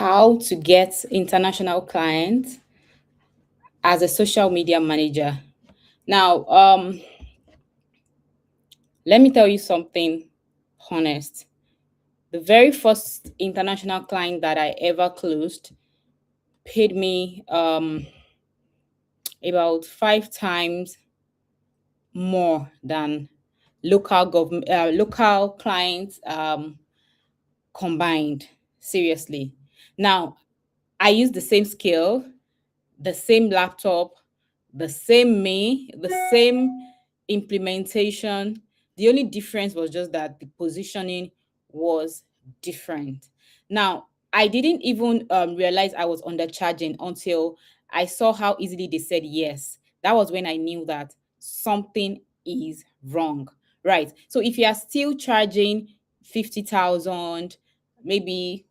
how to get international clients as a social media manager. Now, let me tell you something honest. The very first international client that I ever closed paid me about 5 times more than local clients combined. Seriously. Now, I use the same skill, the same laptop, the same the same implementation. The only difference was just that the positioning was different. Now, I didn't even realize I was undercharging until I saw how easily they said yes. That was when I knew that something is wrong. Right. So if you are still charging 50,000, maybe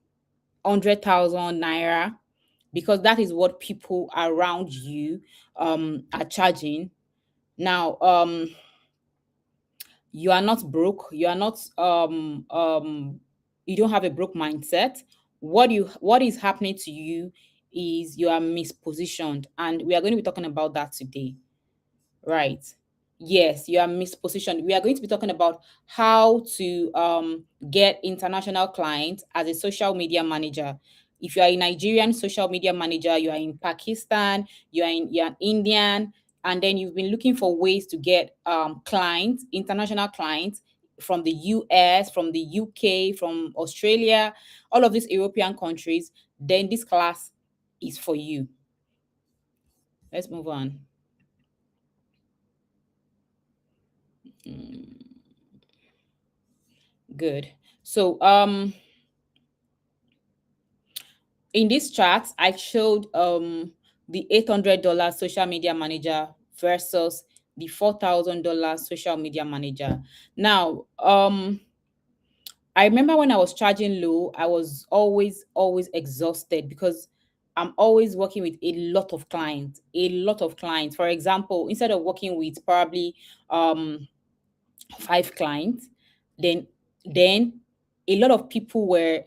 100,000 naira, because that is what people around you are charging. Now, you are not broke, you are not you don't have a broke mindset. What is happening to you is you are mispositioned, and we are going to be talking about that today. Right. Yes, you are mispositioned. We are going to be talking about how to get international clients as a social media manager. If you are a Nigerian social media manager, you are in Pakistan, you're an Indian, and then you've been looking for ways to get clients, international clients from the US, from the UK, from Australia, all of these European countries, then this class is for you. Let's move on. Good. So in this chart, I showed the $800 social media manager versus the $4,000 social media manager. Now, I remember when I was charging low, I was always exhausted because I'm always working with a lot of clients, a lot of clients. For example, instead of working with probably um 5 clients, then then a lot of people were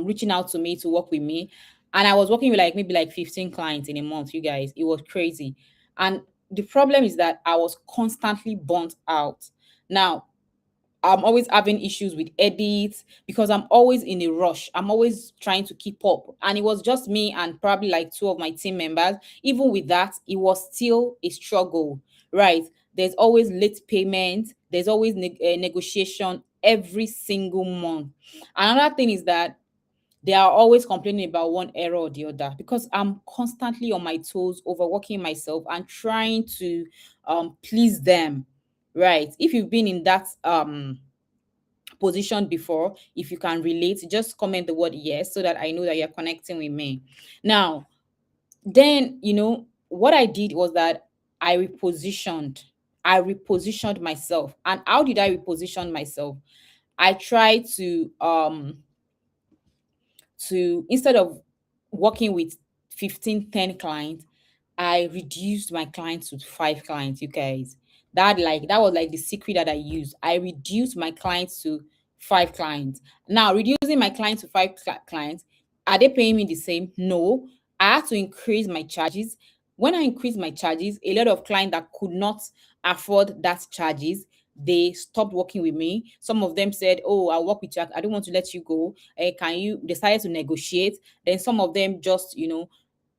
reaching out to me to work with me, and I was working with like maybe like 15 clients in a month. You guys, it was crazy. And the problem is that I was constantly burnt out. Now, I'm always having issues with edits because I'm always in a rush. I'm always trying to keep up. And it was just me and probably like 2 of my team members. Even with that, it was still a struggle, right? There's always late payment, there's always negotiation every single month. Another thing is that they are always complaining about one error or the other because I'm constantly on my toes, overworking myself and trying to please them. Right. If you've been in that position before, if you can relate, just comment the word yes so that I know that you're connecting with me. Now, then, what I did was that I repositioned. I repositioned myself. And how did I reposition myself? I tried to instead of working with 15, 10 clients, I reduced my clients to 5 clients, you guys. That was like the secret that I used. I reduced my clients to 5 clients. Now, reducing my clients to clients, are they paying me the same? No. I had to increase my charges. When I increased my charges, a lot of clients that could not afford that charges, they stopped working with me. Some of them said, "Oh, I'll work with you. I don't want to let you go. Can you?" Decided to negotiate. Then some of them just,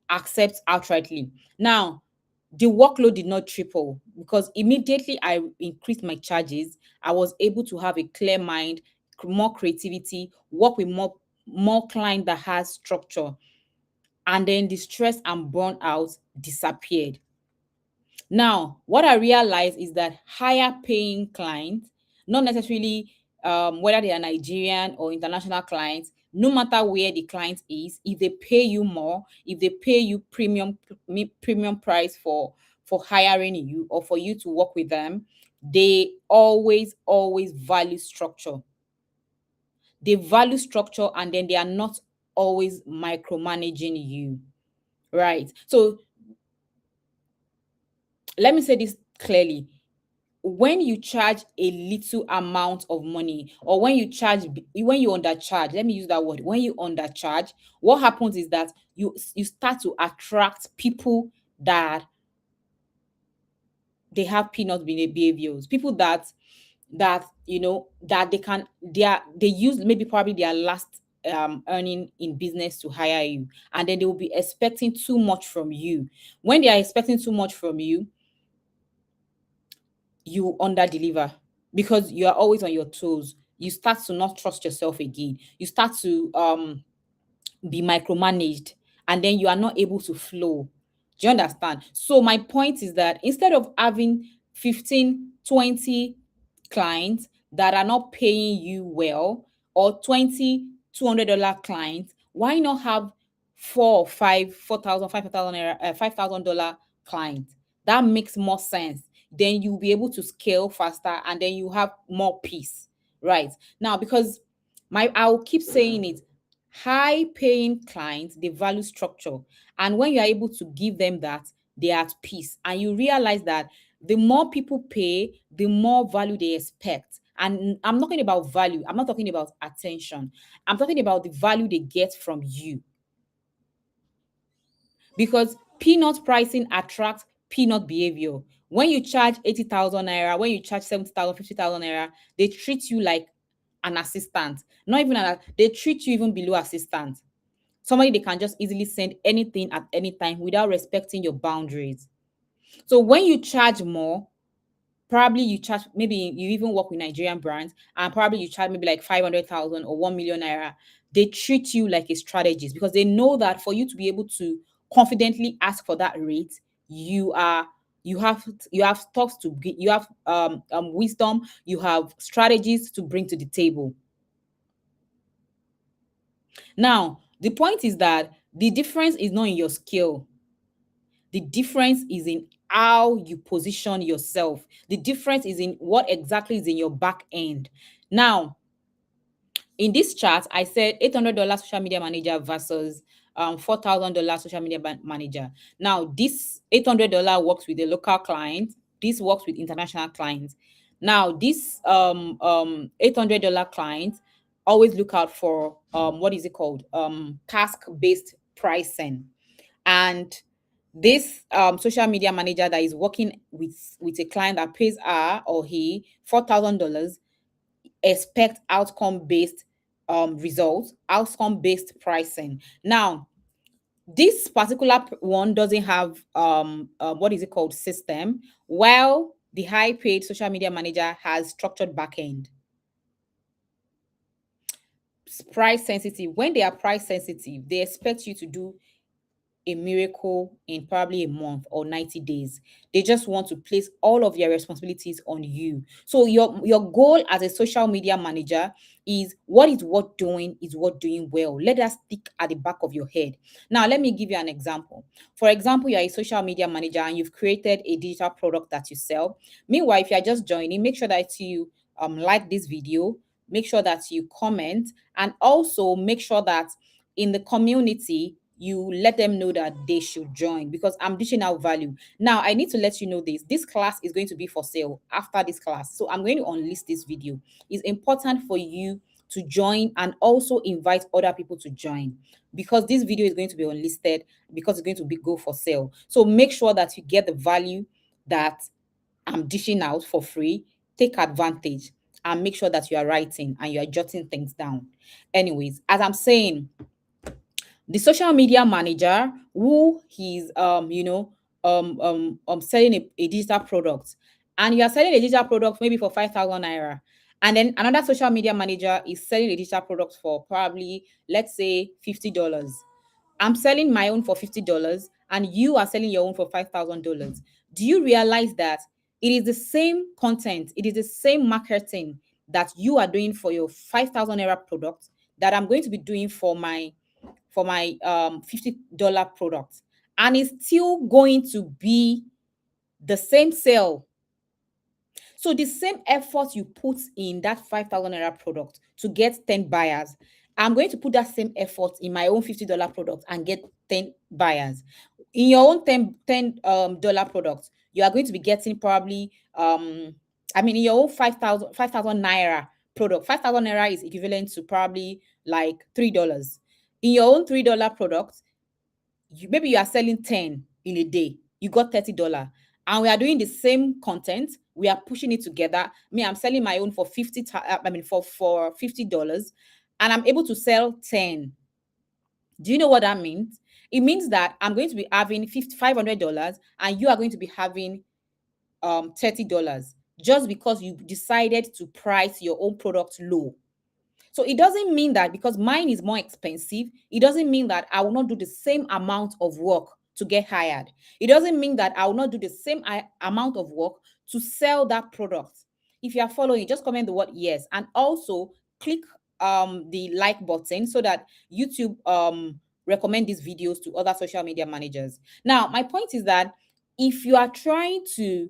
accept outrightly. Now, the workload did not triple because immediately I increased my charges. I was able to have a clear mind, more creativity, work with more client that has structure, and then the stress and burnout disappeared. Now, what I realized is that higher paying clients, not necessarily whether they are Nigerian or international clients, no matter where the client is, if they pay you more, if they pay you premium price for hiring you or for you to work with them, they always value structure. They value structure, and then they are not always micromanaging you. Right. So let me say this clearly. when you charge a little amount of money, or when you charge, when you undercharge, let me use that word, when you undercharge, what happens is that you start to attract people that they have peanut behaviors, people that that they use maybe probably their last earning in business to hire you, and then they will be expecting too much from you. When they are expecting too much from you, you under deliver, because you are always on your toes. You start to not trust yourself again. You start to be micromanaged, and then you are not able to flow. Do you understand? So my point is that instead of having 15, 20 clients that are not paying you well, or 20 $200 clients, why not have four or five 4,000 5,000 $5,000 clients? That makes more sense. Then you'll be able to scale faster, and then you have more peace, right? Now, because I'll keep saying it, high paying clients, they value structure. And when you are able to give them that, they are at peace. And you realize that the more people pay, the more value they expect. And I'm not talking about value, I'm not talking about attention. I'm talking about the value they get from you. Because peanut pricing attracts peanut behavior. When you charge 80,000 naira, when you charge 70,000, 50,000 naira, they treat you like an assistant. Not even they treat you even below assistant. Somebody they can just easily send anything at any time without respecting your boundaries. So when you charge more, probably you charge, maybe you even work with Nigerian brands, and probably you charge maybe like 500,000 or 1 million naira. They treat you like a strategist, because they know that for you to be able to confidently ask for that rate, you are you have thoughts to you have wisdom, you have strategies to bring to the table. Now, the point is that the difference is not in your skill. The difference is in how you position yourself. The difference is in what exactly is in your back end. Now, in this chart, I said $800 social media manager versus $4,000 social media manager. Now, this $800 works with a local client. This works with international clients. Now, this $800 client, always look out for what is it called? Task-based pricing. And this social media manager that is working with a client that pays her or he $4,000, expect outcome based results, outcome based pricing. Now, this particular one doesn't have what is it called, system, while the high paid social media manager has structured backend. Price sensitive. When they are price sensitive, they expect you to do a miracle in probably a month or 90 days. They just want to place all of their responsibilities on you. So your goal as a social media manager is what is worth doing is worth doing well. Let that stick at the back of your head. Now, let me give you an example. For example, you're a social media manager and you've created a digital product that you sell. Meanwhile, if you're just joining, make sure that you like this video, make sure that you comment, and also make sure that in the community you let them know that they should join, because I'm dishing out value. Now, I need to let you know this class is going to be for sale after this class, so I'm going to unlist this video. It's important for you to join and also invite other people to join, because this video is going to be unlisted, because it's going to be go for sale. So make sure that you get the value that I'm dishing out for free. Take advantage and make sure that you are writing and you are jotting things down. Anyways, as I'm saying, the social media manager who he's selling a digital product, and you are selling a digital product maybe for 5,000 naira, and then another social media manager is selling a digital product for probably, let's say, $50. I'm selling my own for $50 and you are selling your own for $5,000. Do you realize that it is the same content, it is the same marketing that you are doing for your 5,000 naira product that I'm going to be doing for my $50 product, and it's still going to be the same sale. So the same effort you put in that 5,000 naira product to get 10 buyers, I'm going to put that same effort in my own $50 product and get 10 buyers. In your own $10 dollar product, you are going to be getting probably I mean, in your own 5,000 naira product, 5,000 naira is equivalent to probably like $3. In your own $3 product, maybe you are selling 10 in a day, you got $30. And we are doing the same content, we are pushing it together. Me, I'm selling my own for for $50, and I'm able to sell 10. Do you know what that means? It means that I'm going to be having $500 and you are going to be having $30, just because you decided to price your own product low. So it doesn't mean that because mine is more expensive, it doesn't mean that I will not do the same amount of work to get hired. It doesn't mean that I will not do the same amount of work to sell that product. If you are following, just comment the word yes, and also click the like button so that YouTube recommend these videos to other social media managers. Now, my point is that if you are trying to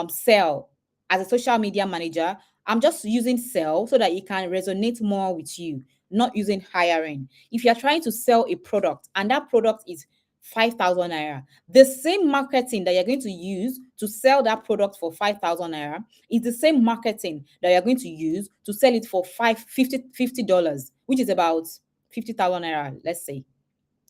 sell as a social media manager, I'm just using sell so that it can resonate more with you, not using hiring. If you're trying to sell a product and that product is 5,000 naira, the same marketing that you're going to use to sell that product for 5,000 naira is the same marketing that you're going to use to sell it for $50, which is about 50,000 naira, let's say.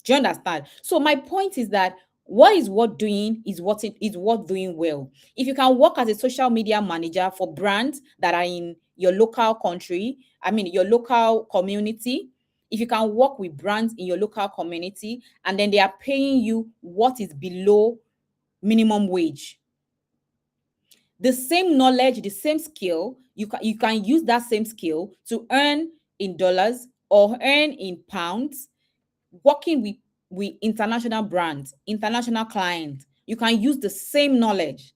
Do you understand? So my point is that what is worth doing is what it is worth doing well. If you can work as a social media manager for brands that are in your local country, I mean your local community, if you can work with brands in your local community and then they are paying you what is below minimum wage, the same knowledge, the same skill, you can use that same skill to earn in dollars or earn in pounds working with international brands, international clients. You can use the same knowledge.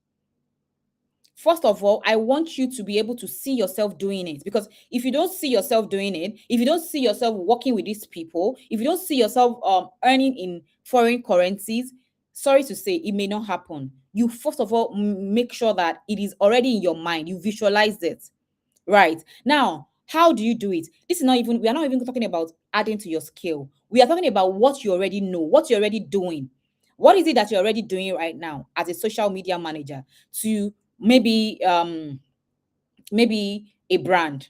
First of all, I want you to be able to see yourself doing it, because if you don't see yourself doing it, if you don't see yourself working with these people, if you don't see yourself earning in foreign currencies, sorry to say, it may not happen. You first of all make sure that it is already in your mind. You visualize it. Right. Now, how do you do it? This is not even, we are not even talking about adding to your skill. We are talking about what you already know, what you're already doing. What is it that you're already doing right now as a social media manager to maybe a brand?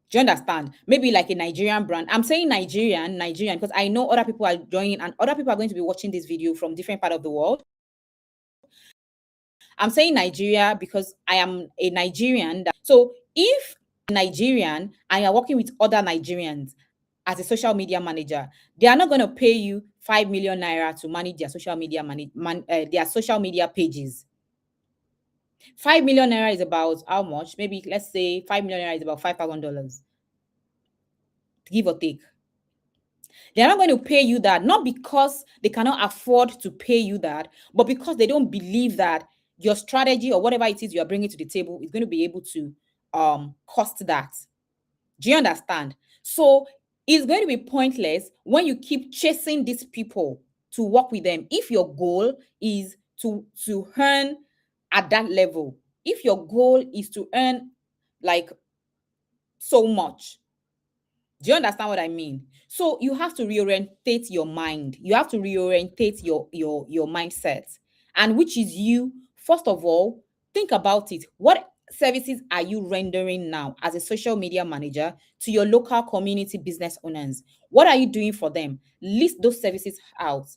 Do you understand? Maybe like a Nigerian brand. I'm saying Nigerian, because I know other people are joining and other people are going to be watching this video from different part of the world. I'm saying Nigeria because I am a Nigerian. So if Nigerian and you're working with other Nigerians as a social media manager, they are not going to pay you 5 million naira to manage their their social media pages. 5 million naira is about how much? Maybe let's say 5 million naira is about $5,000, give or take. They're not going to pay you that, not because they cannot afford to pay you that, but because they don't believe that your strategy or whatever it is you are bringing to the table is going to be able to cost that. Do you understand? So it's going to be pointless when you keep chasing these people to work with them if your goal is to earn at that level. If your goal is to earn like so much, do you understand what I mean? So you have to reorientate your mind. You have to reorientate your mindset. And which is you, first of all, think about it. What services are you rendering now as a social media manager to your local community business owners? What are you doing for them? List those services out.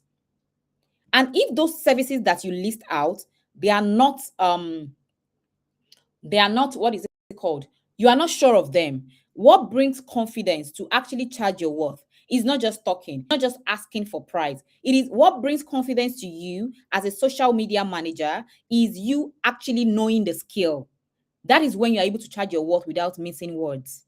And if those services that you list out, they are not what is it called, you are not sure of them, what brings confidence to actually charge your worth is not just talking, not just asking for price. It is what brings confidence to you as a social media manager is you actually knowing the skill. That is when you're able to charge your worth without missing words.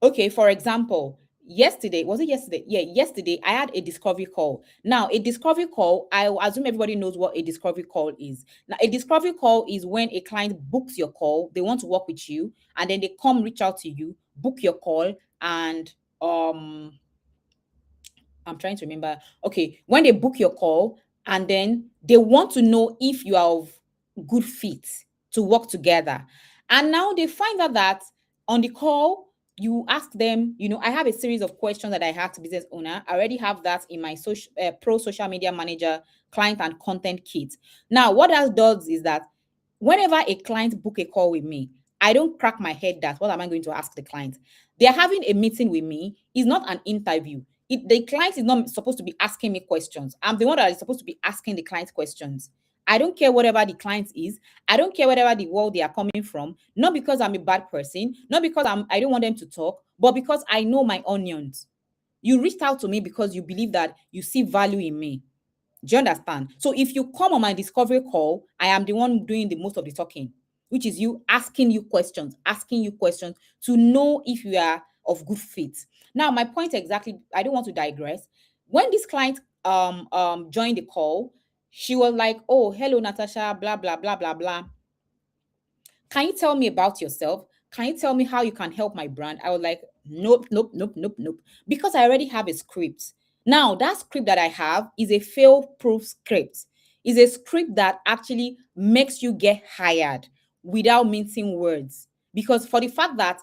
Okay, for example, yesterday, was it yesterday? Yeah, yesterday I had a discovery call. Now, a discovery call, I assume everybody knows what a discovery call is. Now, a discovery call is when a client books your call, they want to work with you, and then they come reach out to you, book your call, and I'm trying to remember. Okay, when they book your call and then they want to know if you are of good fit to work together. And now they find out that on the call, you ask them, I have a series of questions that I ask business owner. I already have that in my pro social media manager client and content kit. Now, what that does is that whenever a client book a call with me, I don't crack my head that what am I going to ask the client? They're having a meeting with me. It's not an interview. The client is not supposed to be asking me questions. I'm the one that is supposed to be asking the client questions. I don't care whatever the client is. I don't care whatever the world they are coming from. Not because I'm a bad person, not because I don't want them to talk, but because I know my onions. You reached out to me because you believe that you see value in me. Do you understand? So if you come on my discovery call, I am the one doing the most of the talking, which is you asking you questions to know if you are of good fit. Now, my point exactly, I don't want to digress. When this client joined the call, she was like, "Oh, hello, Natasha, blah blah blah blah blah. Can you tell me about yourself? Can you tell me how you can help my brand?" I was like, nope, nope, nope, nope, nope. Because I already have a script. Now, that script that I have is a fail-proof script. Is a script that actually makes you get hired without mincing words. Because for the fact that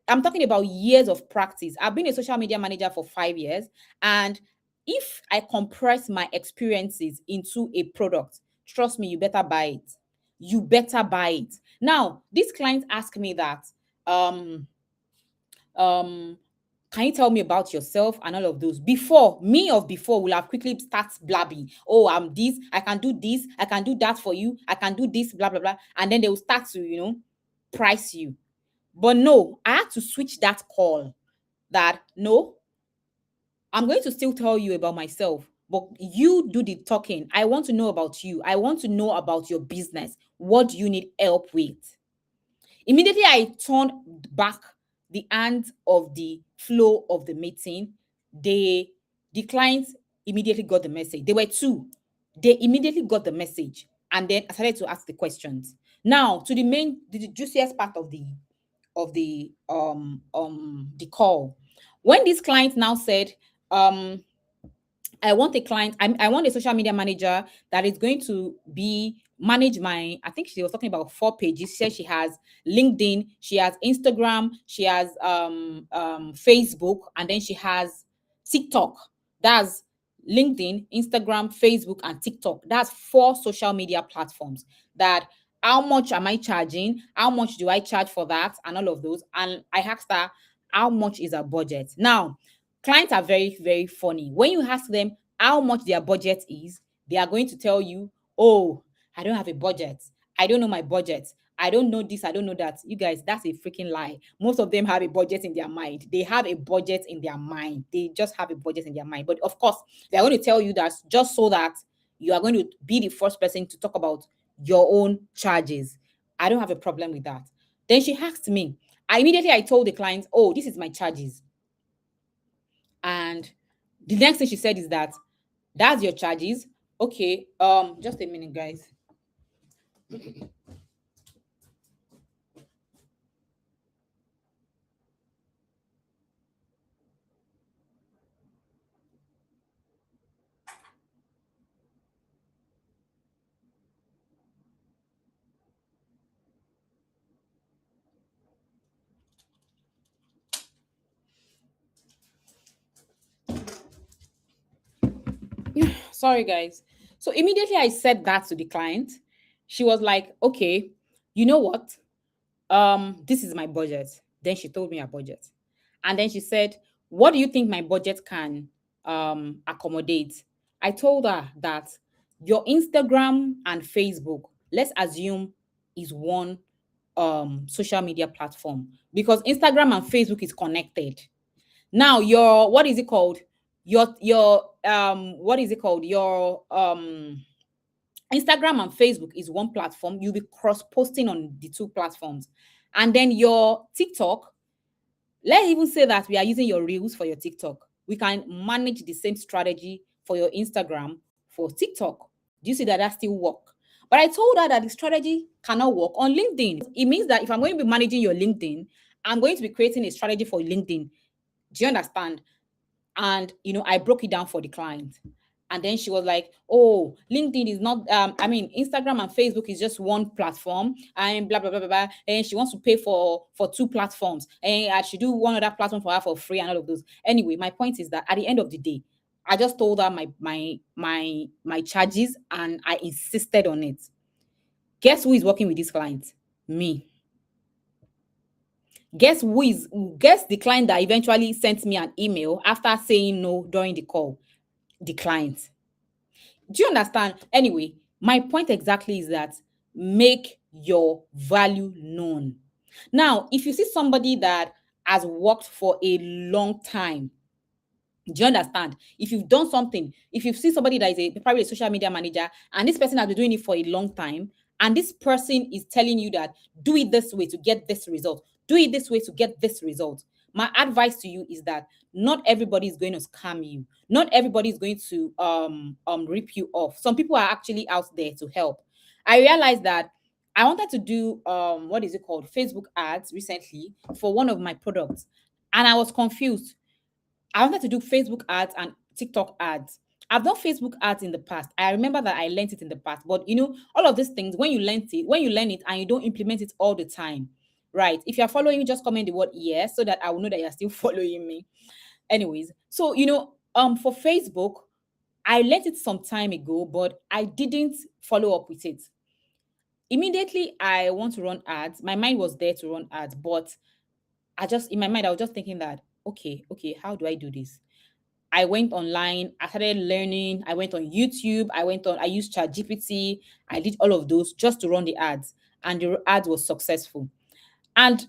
I'm talking about years of practice. I've been a social media manager for 5 years. And if I compress my experiences into a product, trust me, you better buy it. You better buy it. Now, this client asked me that, um, um, can you tell me about yourself and all of those? Before will have quickly start blabbing. Oh, I'm this, I can do this, I can do that for you, I can do this, blah, blah, blah. And then they will start to, price you. But no, I had to switch that call that no, I'm going to still tell you about myself, but you do the talking. I want to know about you. I want to know about your business. What do you need help with? Immediately, I turned back the end of the flow of the meeting. The clients immediately got the message. There were two. They immediately got the message, and then I started to ask the questions. Now, to the juiciest part of the call, when this client now said, um I want a client. I want a social media manager that is going to be manage my. I think she was talking about 4 pages. She said she has LinkedIn, she has Instagram, she has Facebook, and then she has TikTok. That's LinkedIn, Instagram, Facebook, and TikTok. That's 4 social media platforms. That how much am I charging? How much do I charge for that? And all of those. And I asked her how much is her budget. Now, clients are very, very funny. When you ask them how much their budget is, they are going to tell you, "Oh, I don't have a budget. I don't know my budget. I don't know this. I don't know that." You guys, that's a freaking lie. Most of them have a budget in their mind. They have a budget in their mind. They just have a budget in their mind. But of course, they're going to tell you that just so that you are going to be the first person to talk about your own charges. I don't have a problem with that. Then she asked me. I told the client, "Oh, this is my charges." And the next thing she said is that that's your charges. Okay, just a minute, guys. Sorry, guys. So immediately I said that to the client. She was like, "Okay, you know what? This is my budget." Then she told me her budget. And then she said, "What do you think my budget can accommodate?" I told her that your Instagram and Facebook, let's assume, is one social media platform, because Instagram and Facebook is connected. Now, your what is it called? Your what is it called? Your Instagram and Facebook is one platform. You'll be cross posting on the two platforms. And then your TikTok, let's even say that we are using your reels for your TikTok. We can manage the same strategy for your Instagram for TikTok. Do you see that that still work? But I told her that the strategy cannot work on LinkedIn. It means that if I'm going to be managing your LinkedIn, I'm going to be creating a strategy for LinkedIn. Do you understand? And I broke it down for the client. And then she was like, "Oh, LinkedIn is not Instagram and Facebook is just one platform, and blah blah blah blah blah." And she wants to pay for two platforms, and I should do one other platform for her for free and all of those. Anyway, my point is that at the end of the day, I just told her my charges, and I insisted on it. Guess who is working with this client? Me. Guess the client that eventually sent me an email after saying no during the call? The client. Do you understand? Anyway, my point exactly is that make your value known. Now, if you see somebody that has worked for a long time, do you understand? If you've done something, if you've seen somebody that is probably a social media manager, and this person has been doing it for a long time, and this person is telling you that do it this way to get this result, do it this way to get this result. My advice to you is that not everybody is going to scam you. Not everybody is going to rip you off. Some people are actually out there to help. I realized that I wanted to do what is it called? Facebook ads recently for one of my products. And I was confused. I wanted to do Facebook ads and TikTok ads. I've done Facebook ads in the past. I remember that I learned it in the past. But all of these things, when you learn it and you don't implement it all the time, right? If you're following me, just comment the word yes so that I will know that you're still following me. Anyways, so for Facebook, I learned it some time ago, but I didn't follow up with it. Immediately I want to run ads. My mind was there to run ads, but in my mind, I was just thinking that, okay, how do I do this? I went online, I started learning, I went on YouTube, I used ChatGPT, I did all of those just to run the ads, and the ads was successful. And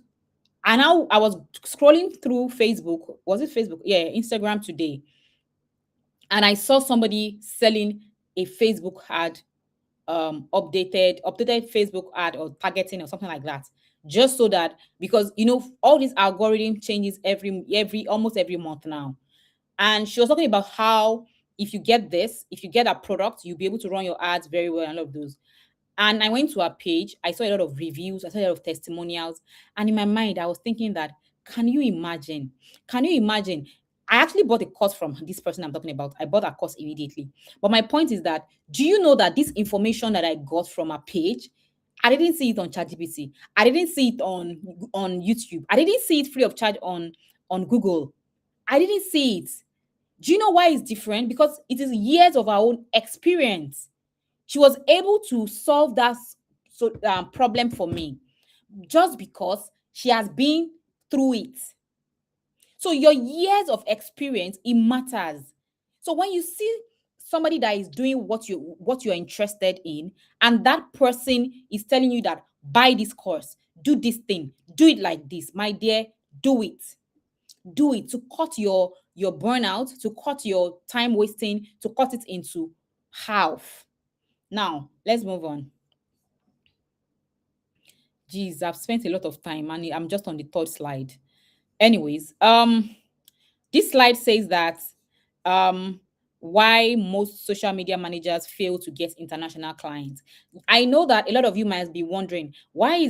now I was scrolling through Facebook, was it Facebook? Yeah, Instagram today. And I saw somebody selling a Facebook ad, updated Facebook ad or targeting or something like that. Just so that, because all these algorithm changes every almost every month now. And she was talking about how if you get a product, you'll be able to run your ads very well and all of those. And I went to her page, I saw a lot of reviews, I saw a lot of testimonials. And in my mind, I was thinking that, can you imagine? Can you imagine? I actually bought a course from this person I'm talking about. I bought a course immediately. But my point is that, do you know that this information that I got from a page, I didn't see it on ChatGPT. I didn't see it on YouTube. I didn't see it free of charge on Google. I didn't see it. Do you know why it's different? Because it is years of our own experience. She was able to solve that problem for me just because she has been through it. So your years of experience, it matters. So when you see somebody that is doing what you're interested in, and that person is telling you that buy this course, do this thing, do it like this, my dear, do it. Do it to cut your burnout, to cut your time wasting, to cut it into half. Now, let's move on. Geez, I've spent a lot of time and I'm just on the third slide. Anyways, this slide says that um why most social media managers fail to get international clients. I know that a lot of you might be wondering, what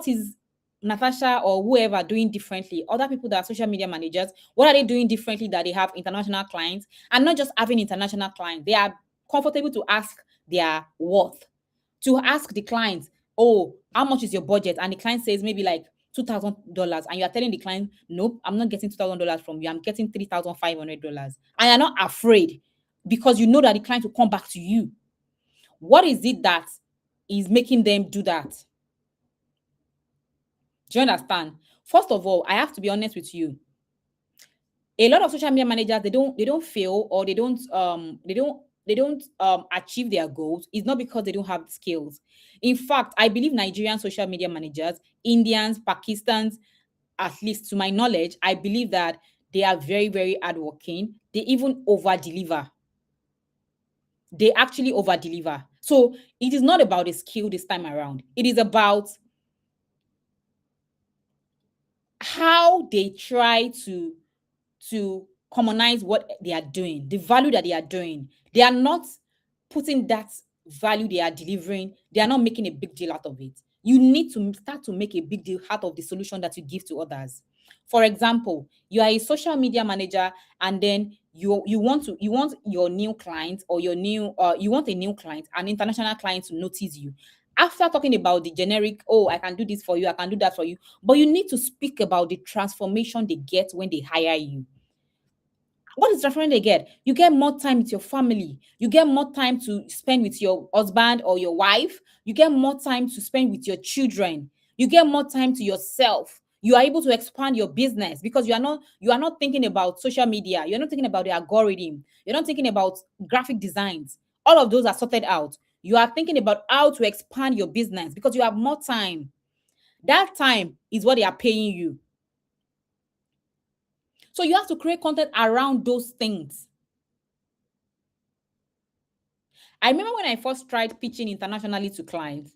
is Natasha or whoever doing differently? Other people that are social media managers, what are they doing differently that they have international clients? And not just having international clients, they are comfortable to ask their worth, to ask the client, oh, how much is your budget? And the client says maybe like $2,000, and you are telling the client, nope, I'm not getting $2,000 from you. I'm getting $3,500, and you're not afraid because you know that the client will come back to you. What is it that is making them do that? Do you understand? First of all, I have to be honest with you. A lot of social media managers, they don't fail, or they don't achieve their goals. It's not because they don't have the skills. In fact, I believe Nigerian social media managers, Indians, Pakistans, at least to my knowledge, I believe that they are very, very hardworking. They even over deliver. They actually over deliver. So it is not about the skill this time around. It is about how they try to commonize what they are doing, the value that they are doing. They are not putting that value they are delivering, they are not making a big deal out of it. You need to start to make a big deal out of the solution that you give to others. For example, you are a social media manager, and then you want your new client, or you want a new client, an international client, to notice you. After talking about the generic, oh, I can do this for you, I can do that for you, but you need to speak about the transformation they get when they hire you. What is transferring they get? You get more time with your family. You get more time to spend with your husband or your wife. You get more time to spend with your children. You get more time to yourself. You are able to expand your business because you are not thinking about social media. You're not thinking about the algorithm. You're not thinking about graphic designs. All of those are sorted out. You are thinking about how to expand your business because you have more time. That time is what they are paying you. So you have to create content around those things. I remember when I first tried pitching internationally to clients,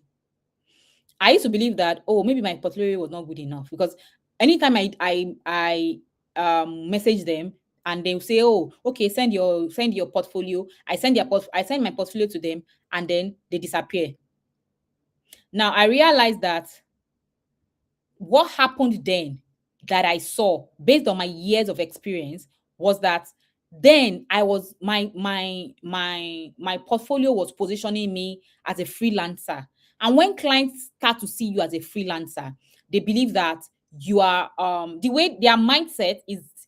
I used to believe that, oh, maybe my portfolio was not good enough because anytime I message them and they say, oh, okay, send your portfolio. I send my portfolio to them and then they disappear. Now I realized that what happened then that I saw based on my years of experience was that then I was my portfolio was positioning me as a freelancer. And when clients start to see you as a freelancer, they believe that you are the way their mindset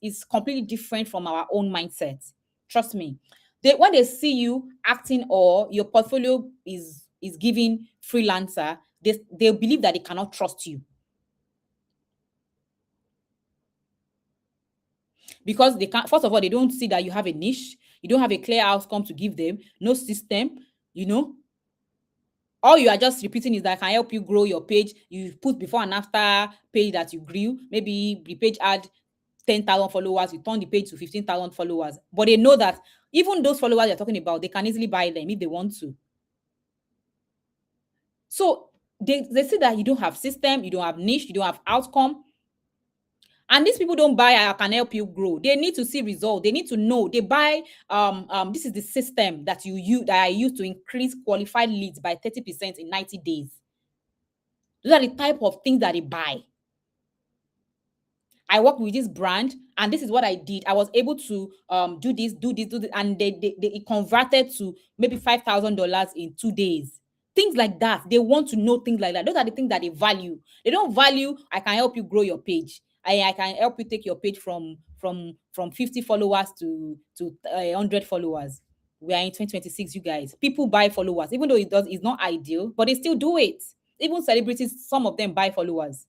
is completely different from our own mindset. Trust me. When they see you acting or your portfolio is giving freelancer, they believe that they cannot trust you because they can't. First of all, they don't see that you have a niche, you don't have a clear outcome to give them, no system. you know all you are just repeating is that I can help you grow your page. You put before and after page that you grew. Maybe the page had 10,000 followers, you turn the page to 15,000 followers, but they know that even those followers you're talking about, they can easily buy them if they want to. So they see that you don't have system, you don't have niche, you don't have outcome. And these people don't buy I can help you grow. They need to see result. They need to know. They buy this is the system that you use that I use to increase qualified leads by 30% in 90 days. Those are the type of things that they buy. I work with this brand, and this is what I did. I was able to do this, and they it converted to maybe $5,000 in 2 days. Things like that. They want to know things like that. Those are the things that they value. They don't value. I can help you grow your page. I can help you take your page from 50 followers to 100 followers. We are in 2026, you guys. People buy followers, even though it's not ideal, but they still do it. Even celebrities, some of them buy followers.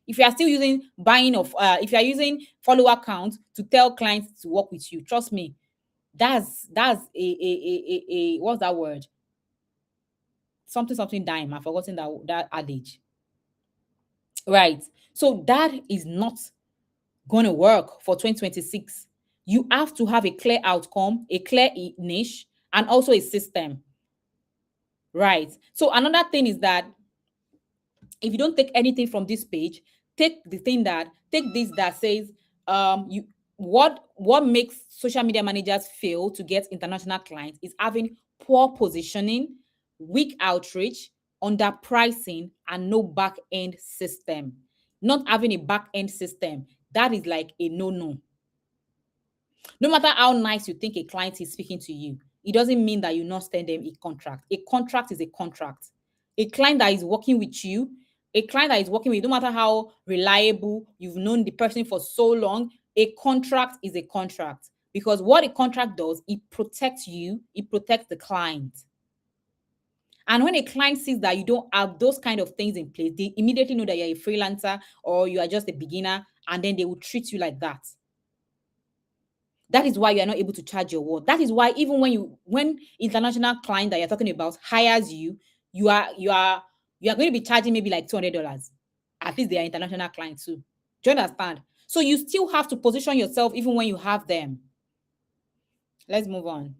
If you are still using buying of if you are using follower count to tell clients to work with you, trust me, that's a what's that word? Something dime. I've forgotten that adage. Right. So that is not gonna work for 2026. You have to have a clear outcome, a clear niche, and also a system. Right. So another thing is that if you don't take anything from this page, take this that says you what makes social media managers fail to get international clients is having poor positioning, weak outreach, underpricing, and no back end system. Not having a back end system, that is like a no. No matter how nice you think a client is speaking to you, it doesn't mean that you not send them a contract. A contract is a contract. A client that is working with you, a client that is working with, no matter how reliable, you've known the person for so long, a contract is a contract. Because what a contract does, it protects you, it protects the client. And when a client sees that you don't have those kind of things in place, they immediately know that you're a freelancer or you are just a beginner, and then they will treat you like that. That is why you are not able to charge your word. That is why even when international client that you're talking about hires you, you are going to be charging maybe like $200. At least they are international clients too. Do you understand? So you still have to position yourself even when you have them. Let's move on.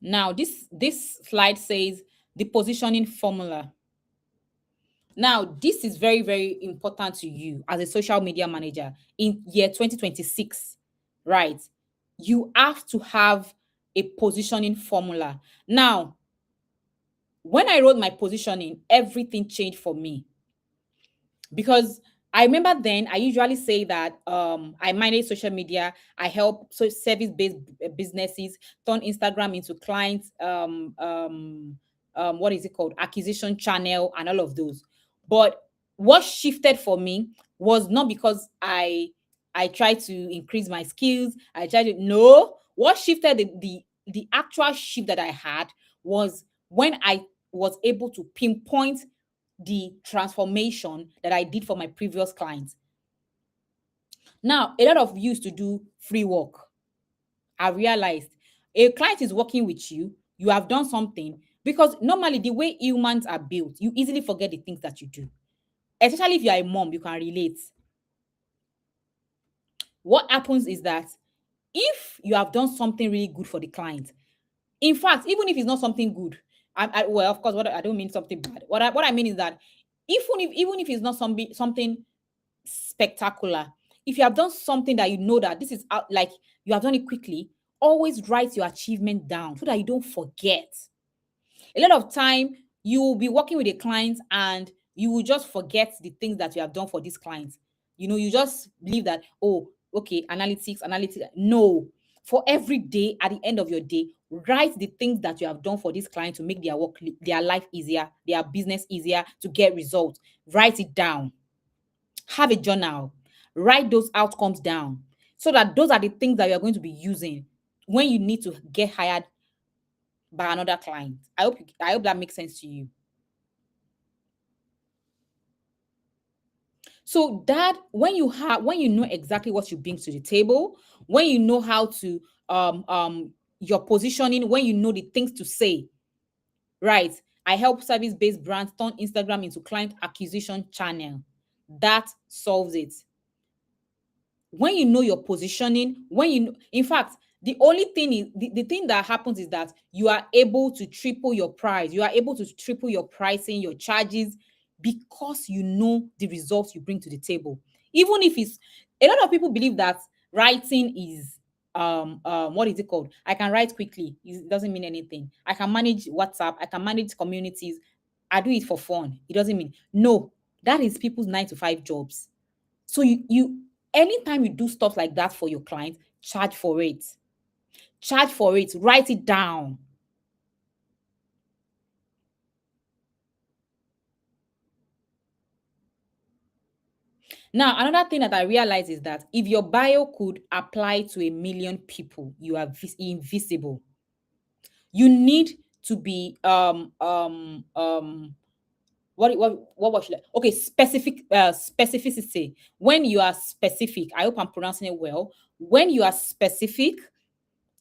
Now this slide says the positioning formula. Now, this is very, very important to you as a social media manager in year 2026, right? You have to have a positioning formula. Now, when I wrote my positioning, everything changed for me because I remember then I usually say that I manage social media, I help service-based businesses turn Instagram into clients, what is it called? Acquisition channel and all of those. But what shifted for me was not because I tried to increase my skills. I tried to no. What shifted the actual shift that I had was when I was able to pinpoint the transformation that I did for my previous clients. Now, a lot of you used to do free work. I realized a client is working with you, you have done something because normally the way humans are built, you easily forget the things that you do. Especially if you are a mom, you can relate. What happens is that if you have done something really good for the client, in fact, even if it's not something good, well, of course, what I don't mean something bad. What I mean is that even if it's not something spectacular, if you have done something that you know that this is out, like you have done it quickly, always write your achievement down so that you don't forget. A lot of time you will be working with a client and you will just forget the things that you have done for this client. You just believe that, oh, okay, analytics. No. For every day, at the end of your day, write the things that you have done for this client to make their work, their life easier, their business easier, to get results. Write it down. Have a journal. Write those outcomes down so that those are the things that you are going to be using when you need to get hired by another client. I hope that makes sense to you. So that when you know exactly what you bring to the table, when you know how to your positioning, when you know the things to say, right? I help service-based brands turn Instagram into client acquisition channel. That solves it. When you know your positioning, in fact, the only thing is the thing that happens is that you are able to triple your price. You are able to triple your pricing, your charges, because you know the results you bring to the table. Even if it's a lot of people believe that writing is what is it called? I can write quickly. It doesn't mean anything. I can manage WhatsApp, I can manage communities. I do it for fun. It doesn't mean no. That is people's 9 to 5 jobs. So you anytime you do stuff like that for your client, charge for it. Charge for it. Write it down. Now, another thing that I realize is that if your bio could apply to a million people, you are invisible. You need to be what was like? Okay, specificity. When you are specific, I hope I'm pronouncing it well. When you are specific,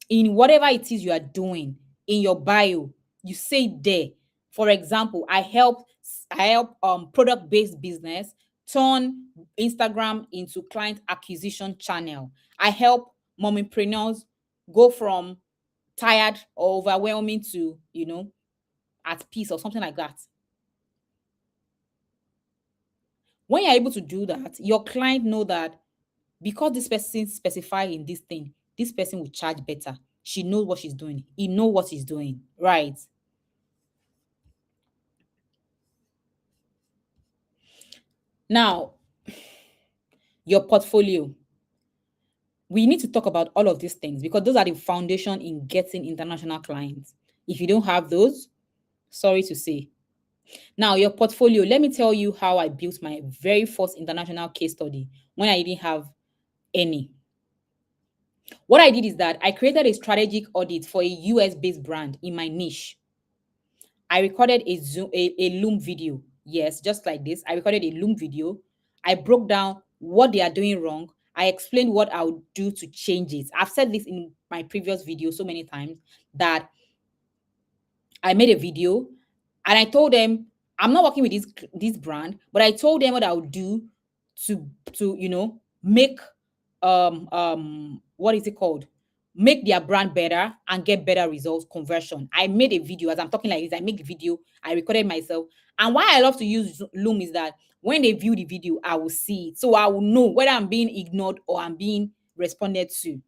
in whatever it is you are doing in your bio, you say there. For example, I help product based business turn Instagram into client acquisition channel. I help mompreneurs go from tired or overwhelming to at peace or something like that. When you're able to do that, your client know that because this person specify in this thing, this person will charge better. She knows what she's doing. He know what he's doing, right? Now, your portfolio. We need to talk about all of these things because those are the foundation in getting international clients. If you don't have those, sorry to say. Now, your portfolio. Let me tell you how I built my very first international case study when I didn't have any. What I did is that I created a strategic audit for a US based brand in my niche. I recorded a Loom video. Yes, just like this. I recorded a Loom video. I broke down what they are doing wrong. I explained what I would do to change it. I've said this in my previous video so many times that I made a video and I told them I'm not working with this brand, but I told them what I would do to make what is it called? Make their brand better and get better results conversion. I made a video as I'm talking like this. I make the video, I recorded myself. And why I love to use Loom is that when they view the video, I will see it. So I will know whether I'm being ignored or I'm being responded to.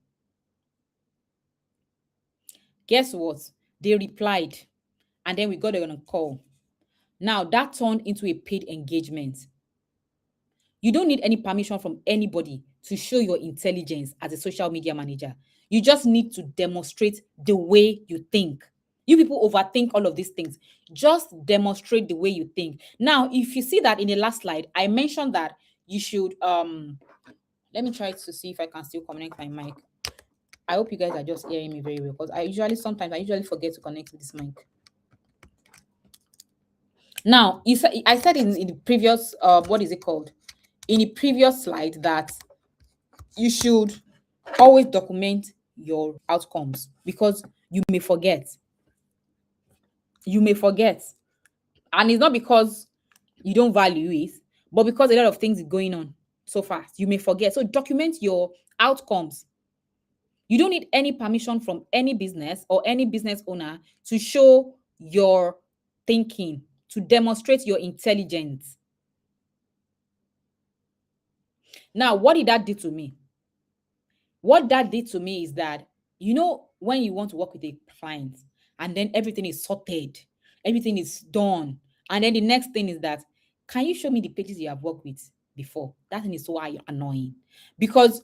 Guess what? They replied, and then we got on a call. Now that turned into a paid engagement. You don't need any permission from anybody to show your intelligence as a social media manager. You just need to demonstrate the way you think. You people overthink all of these things. Just demonstrate the way you think. Now, if you see that in the last slide, I mentioned that you should let me try to see if I can still connect my mic. I hope you guys are just hearing me very well because I usually forget to connect with this mic. Now, I said in the previous what is it called? In the previous slide that you should always document your outcomes because you may forget. You may forget. And it's not because you don't value it, but because a lot of things is going on so fast. You may forget. So document your outcomes. You don't need any permission from any business or any business owner to show your thinking, to demonstrate your intelligence. Now, what did that do to me? What that did to me is that, when you want to work with a client and then everything is sorted, everything is done, and then the next thing is that, can you show me the pages you have worked with before? That thing is so annoying because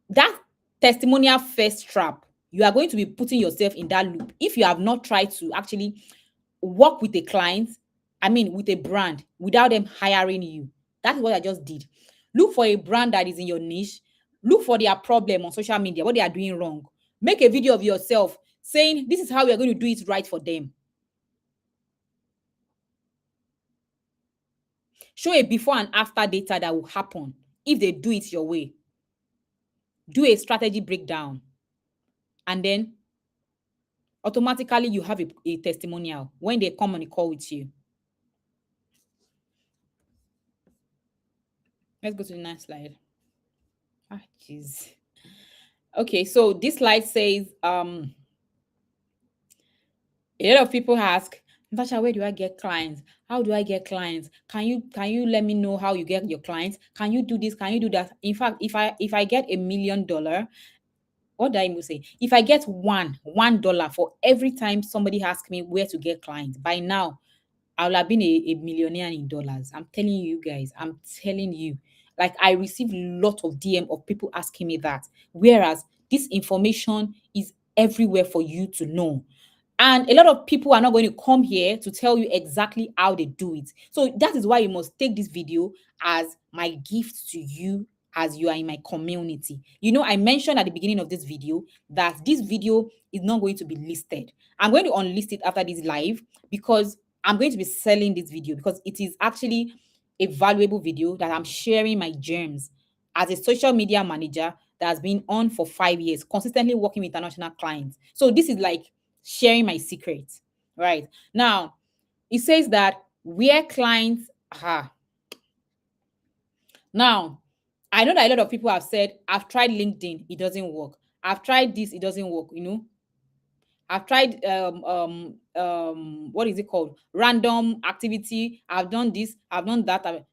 that testimonial first trap, you are going to be putting yourself in that loop if you have not tried to actually work with a client, with a brand without them hiring you. That is what I just did. Look for a brand that is in your niche. Look for their problem on social media, what they are doing wrong. Make a video of yourself saying, this is how we are going to do it right for them. Show a before and after data that will happen if they do it your way. Do a strategy breakdown. And then automatically you have a testimonial when they come on a call with you. Let's go to the next slide. Jeez. Okay, so this slide says, a lot of people ask, Natasha, where do I get clients? How do I get clients? Can you let me know how you get your clients? Can you do this? Can you do that? In fact, if I get $1 million, what did I even say? If I get $1 for every time somebody asks me where to get clients, by now I would have been a millionaire in dollars. I'm telling you guys, I'm telling you. Like, I receive a lot of DM of people asking me that. Whereas this information is everywhere for you to know. And a lot of people are not going to come here to tell you exactly how they do it. So that is why you must take this video as my gift to you as you are in my community. I mentioned at the beginning of this video that this video is not going to be listed. I'm going to unlist it after this live because I'm going to be selling this video because it is actually a valuable video that I'm sharing my gems as a social media manager that has been on for 5 years, consistently working with international clients. So this is like sharing my secrets, right? Now, it says that where clients are. Now, I know that a lot of people have said, I've tried LinkedIn, it doesn't work. I've tried this, it doesn't work. I've tried what is it called? Random activity. I've done this, I've done that.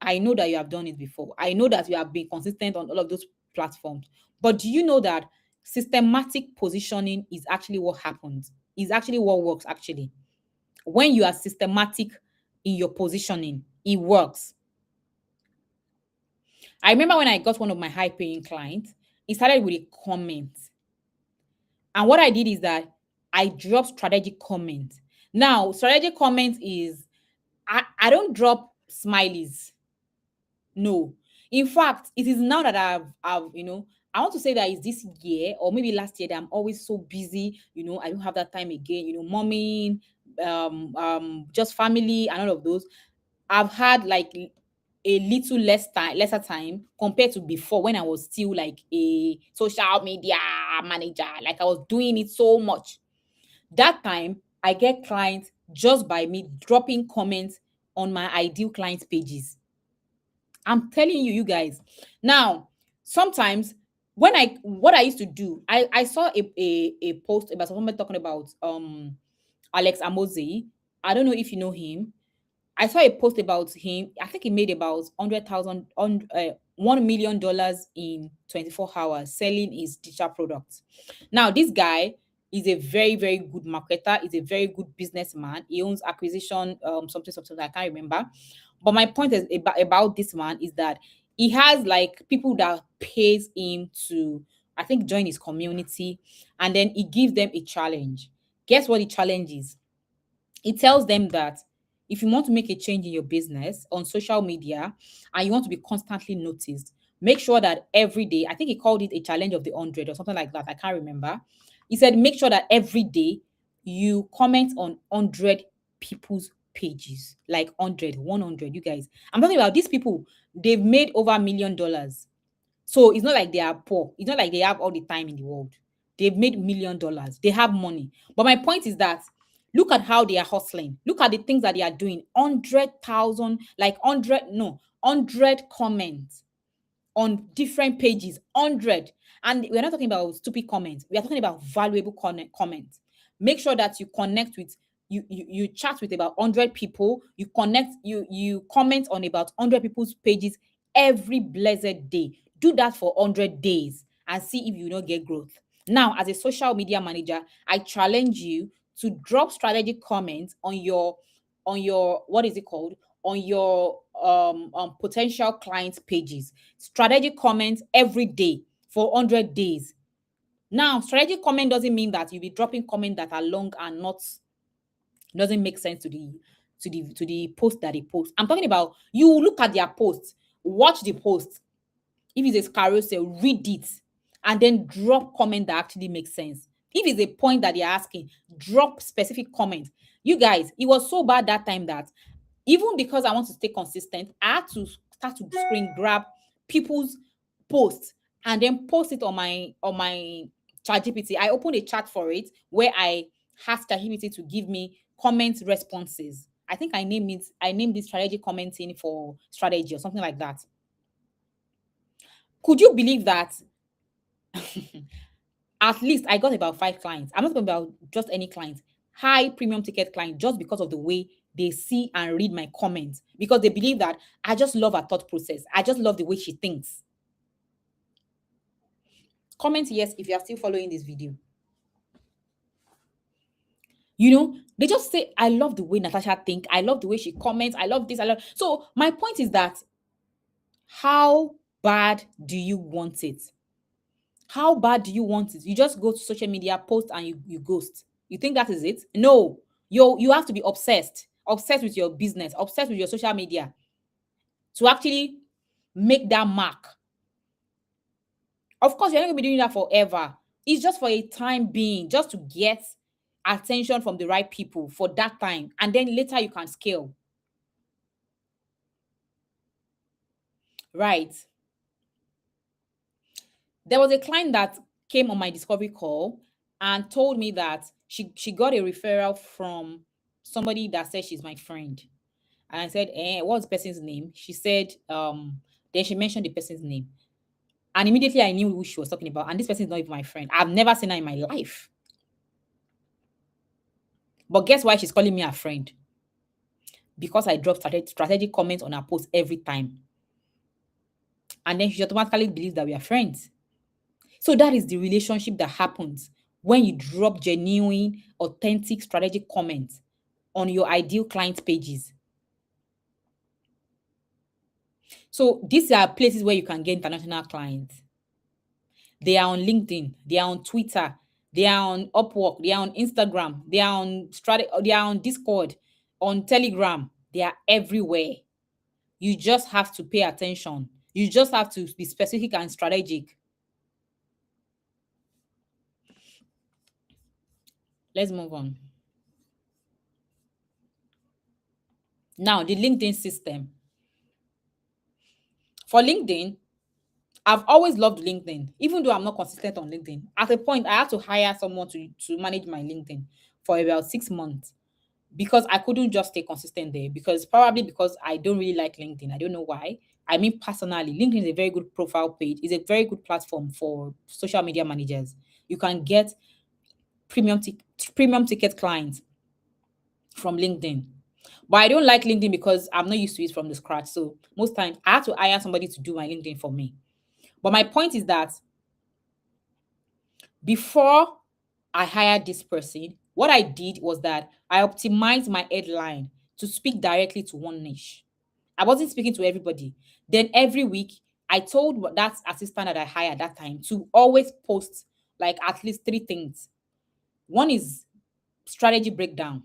I know that you have done it before. I know that you have been consistent on all of those platforms. But do you know that systematic positioning is actually what happens? Is actually what works actually. When you are systematic in your positioning, it works. I remember when I got one of my high paying clients, it started with a comment. And what I did is that I dropped strategic comment. Now, strategic comment is I don't drop smileys. No. In fact, it is now that I want to say that it's this year or maybe last year that I'm always so busy. I don't have that time again, momming, just family and all of those. I've had like a little lesser time compared to before when I was still like a social media manager. Like, I was doing it so much. That time I get clients just by me dropping comments on my ideal client pages. I'm telling you, you guys. Now, sometimes what I used to do, I saw a post about someone talking about Alex Amoze. I don't know if you know him. I saw a post about him. I think he made about 100,000 on $1 million in 24 hours selling his digital products. Now, this guy is a very, very good marketer. He's a very good businessman. He owns acquisition, something I can't remember. But my point is about this man is that he has like people that pays him to, I think, join his community, and then he gives them a challenge. Guess what the challenge is? It tells them that if you want to make a change in your business on social media and you want to be constantly noticed, make sure that every day, I think he called it a challenge of the 100 or something like that. I can't remember. He said, make sure that every day you comment on 100 people's pages, like 100, 100. You guys, I'm talking about these people, they've made over $1 million. So it's not like they are poor. It's not like they have all the time in the world. They've made $1 million. They have money. But my point is that look at how they are hustling. Look at the things that they are doing. 100,000, like 100, no, 100 comments on different pages, 100. And we're not talking about stupid comments. We are talking about valuable comments. Make sure that you connect with you chat with about 100 people, you comment on about 100 people's pages every blessed day. Do that for 100 days and see if you don't get growth. Now, as a social media manager, I challenge you to drop strategic comments on your what is it called, on your potential clients pages. Strategic comments every day for 100 days. Now, strategic comment doesn't mean that you'll be dropping comments that are long and not doesn't make sense to the post that they post. I'm talking about you look at their posts, watch the post. If it's a carousel, read it and then drop comment that actually makes sense. If it's a point that they're asking, drop specific comment. You guys, it was so bad that time that even because I want to stay consistent, I had to start to screen grab people's posts and then post it on my ChatGPT. I opened a chat for it where I asked ChatGPT to give me comment responses. I think I named it strategy commenting for strategy or something like that. Could you believe that at least I got about 5 clients? I'm not talking about just any clients, high premium ticket client, just because of the way they see and read my comments, because they believe that I just love her thought process. I just love the way she thinks. Comment yes if you are still following this video. You know, they just say, I love the way Natasha think. I love the way she comments. I love this. I love. So my point is that how bad do you want it? How bad do you want it? You just go to social media, post, and you ghost. You think that is it? No. You have to be obsessed. Obsessed with your business, obsessed with your social media to actually make that mark. Of course, you're not going to be doing that forever. It's just for a time being, just to get attention from the right people for that time. And then later you can scale. Right. There was a client that came on my discovery call and told me that she got a referral from somebody that said she's my friend. And I said, what's the person's name? She said, then she mentioned the person's name. And immediately I knew who she was talking about. And this person is not even my friend. I've never seen her in my life. But guess why she's calling me a friend? Because I drop strategic comments on her post every time. And then she automatically believes that we are friends. So that is the relationship that happens when you drop genuine, authentic, strategic comments on your ideal client pages. So these are places where you can get international clients. They are on LinkedIn, they are on Twitter, they are on Upwork, they are on Instagram, they are on they are on Discord, on Telegram. They are everywhere. You just have to pay attention. You just have to be specific and strategic. Let's move on. Now, the LinkedIn system. For LinkedIn, I've always loved LinkedIn, even though I'm not consistent on LinkedIn. At a point, I had to hire someone to manage my LinkedIn for about 6 months because I couldn't just stay consistent there. Probably because I don't really like LinkedIn. I don't know why. I mean, personally, LinkedIn is a very good profile page. It's a very good platform for social media managers. You can get premium premium ticket clients from LinkedIn. But I don't like LinkedIn because I'm not used to it from the scratch. So most times I have to hire somebody to do my LinkedIn for me. But my point is that before I hired this person, what I did was that I optimized my headline to speak directly to one niche. I wasn't speaking to everybody. Then every week, I told that assistant that I hired that time to always post like at least 3 things. One is strategy breakdown.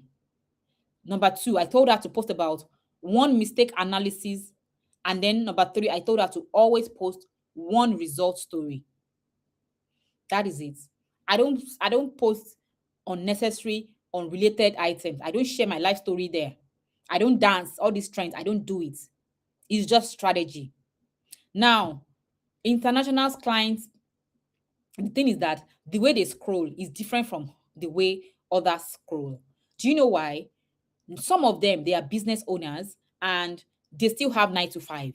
Number two, I told her to post about one mistake analysis. And then number three, I told her to always post one result story. That is it. I don't post unnecessary, unrelated items. I don't share my life story there. I don't dance, all these trends. I don't do it. It's just strategy. Now, international clients, the thing is that the way they scroll is different from the way others scroll. Do you know why? Some of them, they are business owners and they still have 9 to 5.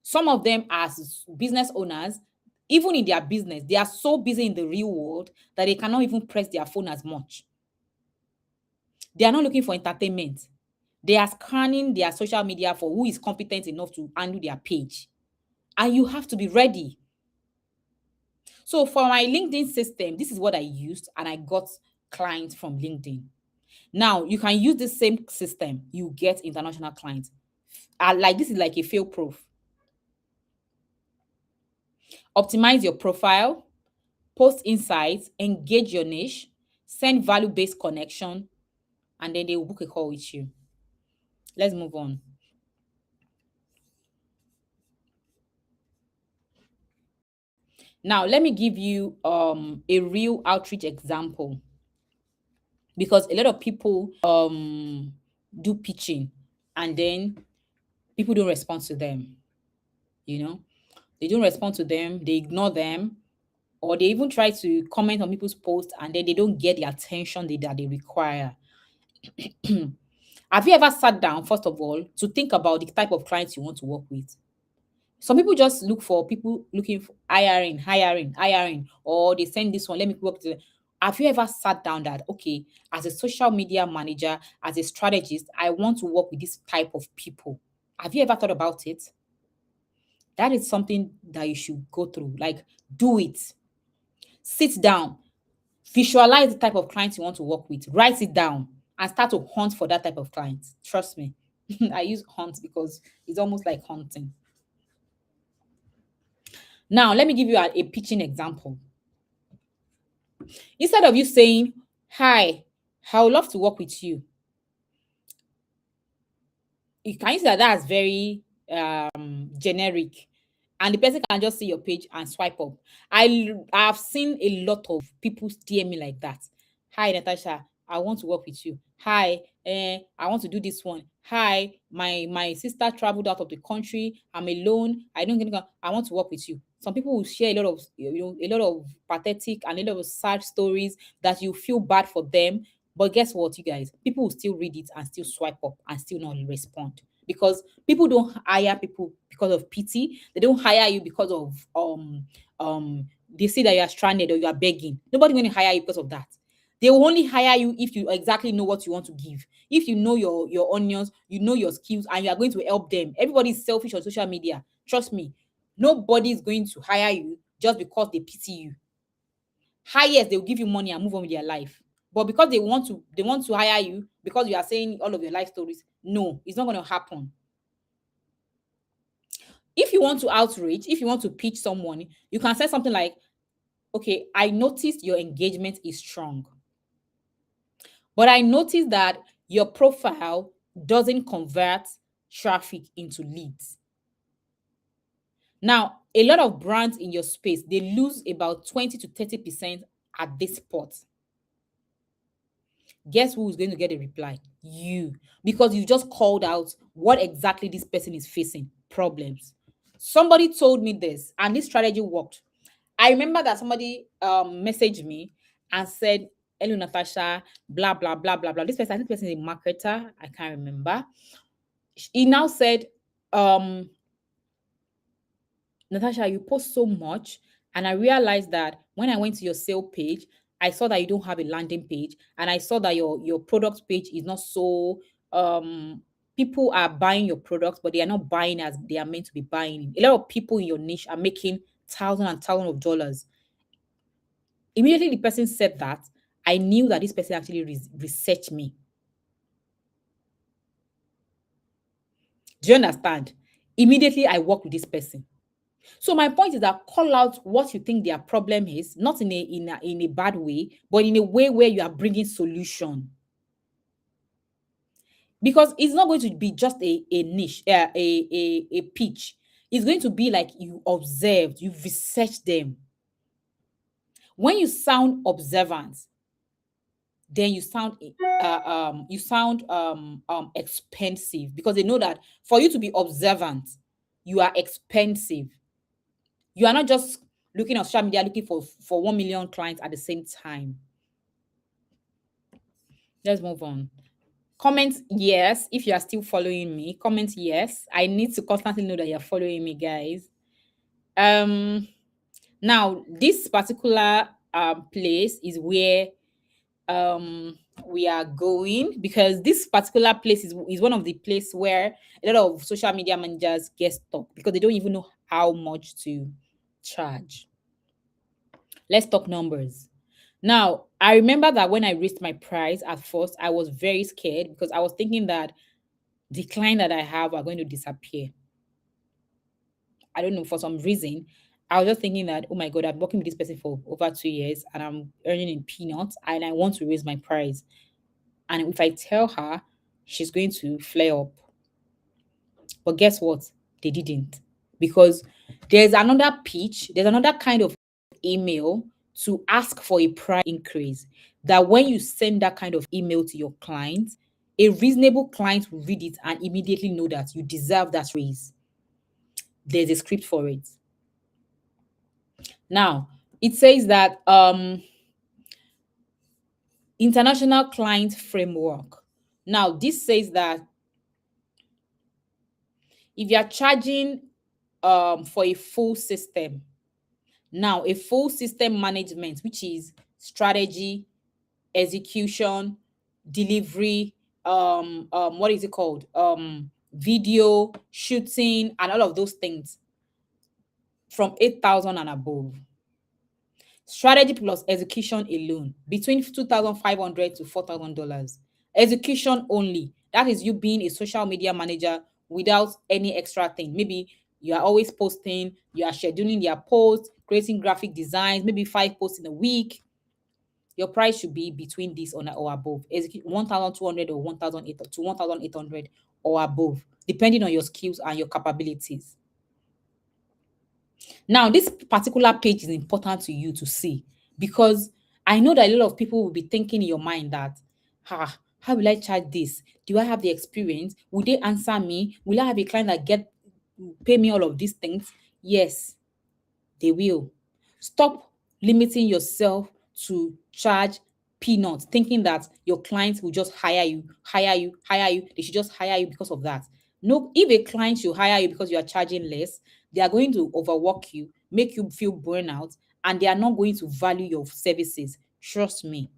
Some of them, as business owners, even in their business, they are so busy in the real world that they cannot even press their phone as much. They are not looking for entertainment. They are scanning their social media for who is competent enough to handle their page. And you have to be ready. So for my LinkedIn system, this is what I used, and I got clients from LinkedIn. Now you can use the same system, you get international clients. Like this is like a fail proof. Optimize your profile, post insights, engage your niche, send value-based connection, and then they will book a call with you. Let's move on. Now, let me give you a real outreach example, because a lot of people do pitching and then people don't respond to them, you know. They don't respond to them, they ignore them, or they even try to comment on people's posts and then they don't get the attention that they require. Have you ever sat down, first of all, to think about the type of clients you want to work with? Some people just look for people looking for hiring, or they send this one, let me work to them. Have you ever sat down that, okay, as a social media manager, as a strategist, I want to work with this type of people? Have you ever thought about it? That is something that you should go through. Like, do it. Sit down, visualize the type of clients you want to work with, write it down, and start to hunt for that type of clients. Trust me. I use hunt because it's almost like hunting. Now, let me give you a pitching example. Instead of you saying, "Hi, I would love to work with you," you can see that that's very generic, and the person can just see your page and swipe up. I've seen a lot of people DM me like that. "Hi, Natasha, I want to work with you. Hi, I want to do this one. Hi, my sister traveled out of the country. I'm alone. I don't get. I want to work with you." Some people will share a lot of, a lot of pathetic and a lot of sad stories that you feel bad for them. But guess what, you guys? People will still read it and still swipe up and still not respond, because people don't hire people because of pity. They don't hire you because of they see that you are stranded or you are begging. Nobody going to hire you because of that. They will only hire you if you exactly know what you want to give. If you know your onions, you know your skills, and you are going to help them. Everybody is selfish on social media. Trust me. Nobody is going to hire you just because they pity you. Highest, they will give you money and move on with their life. But because they want to hire you because you are saying all of your life stories, no, it's not going to happen. If you want to outreach, if you want to pitch someone, you can say something like, okay, I noticed your engagement is strong, but I noticed that your profile doesn't convert traffic into leads. Now, a lot of brands in your space, they lose about 20 to 30% at this spot. Guess who is going to get a reply? You. Because you just called out what exactly this person is facing, problems. Somebody told me this, and this strategy worked. I remember that somebody messaged me and said, "Hello, Natasha, blah, blah, blah, blah, blah." This person, I think this person is a marketer. I can't remember. He now said, um, "Natasha, you post so much, and I realized that when I went to your sale page, I saw that you don't have a landing page, and I saw that your product page is not so people are buying your products, but they are not buying as they are meant to be buying. A lot of people in your niche are making thousands and thousands of dollars." Immediately the person said that, I knew that this person actually researched me. Do you understand? Immediately I worked with this person. So my point is that call out what you think their problem is, not in a bad way, but in a way where you are bringing solution. Because it's not going to be just a niche, a pitch. It's going to be like you observed, you researched them. When you sound observant, then you sound expensive, because they know that for you to be observant, you are expensive. You are not just looking on social media looking for 1 million clients at the same time. Let's move on. Comment yes if you are still following me. Comment yes. I need to constantly know that you're following me, guys. Now this particular place is where we are going, because this particular place is one of the place where a lot of social media managers get stuck because they don't even know how much to charge. Let's talk numbers. Now, I remember that when I raised my price at first, I was very scared because I was thinking that the client that I have are going to disappear. I don't know, for some reason. I was just thinking that, oh my God, I'm working with this person for over 2 years and I'm earning in peanuts and I want to raise my price. And if I tell her, she's going to flare up. But guess what? They didn't. Because there's another kind of email to ask for a price increase. That when you send that kind of email to your client, a reasonable client will read it and immediately know that you deserve that raise. There's a script for it. Now, it says that international client framework. Now, this says that if you are charging for a full system, now a full system management, which is strategy, execution, delivery, what is it called? Video, shooting, and all of those things, from 8,000 and above. Strategy plus execution alone, between 2,500 to $4,000. Execution only. That is you being a social media manager without any extra thing. Maybe you are always posting, you are scheduling their posts, creating graphic designs, maybe 5 posts in a week. Your price should be between this or above. Execute 1,200 or 1,800 to 1,800 or above, depending on your skills and your capabilities. Now, this particular page is important to you to see, because I know that a lot of people will be thinking in your mind that, how will I charge this? Do I have the experience? Will they answer me? Will I have a client that pay me all of these things? Yes, they will. Stop limiting yourself to charge peanuts, thinking that your clients will just hire you, hire you, hire you. They should just hire you because of that. No, if a client should hire you because you are charging less, they are going to overwork you, make you feel burnout, and they are not going to value your services. Trust me.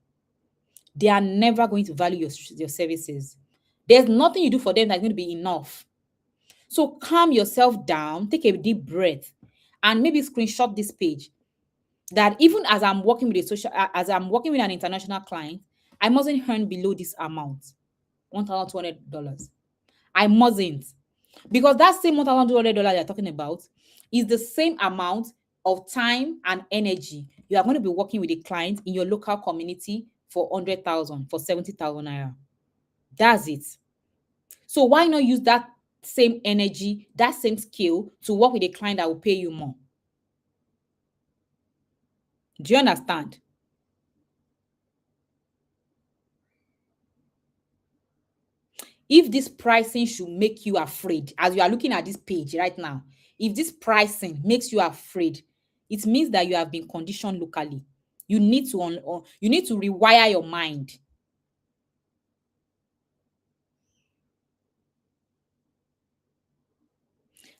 They are never going to value your services. There's nothing you do for them that's going to be enough. So calm yourself down, take a deep breath, and maybe screenshot this page. That even as I'm working with as I'm working with an international client, I mustn't earn below this amount, $1,200. I mustn't. Because that same $1,200 you're talking about is the same amount of time and energy you are going to be working with a client in your local community for 100,000, for 70,000 naira. That's it. So why not use that same energy, that same skill to work with a client that will pay you more? Do you understand? If this pricing should make you afraid, as you are looking at this page right now, if this pricing makes you afraid, it means that you have been conditioned locally. You need to you need to rewire your mind.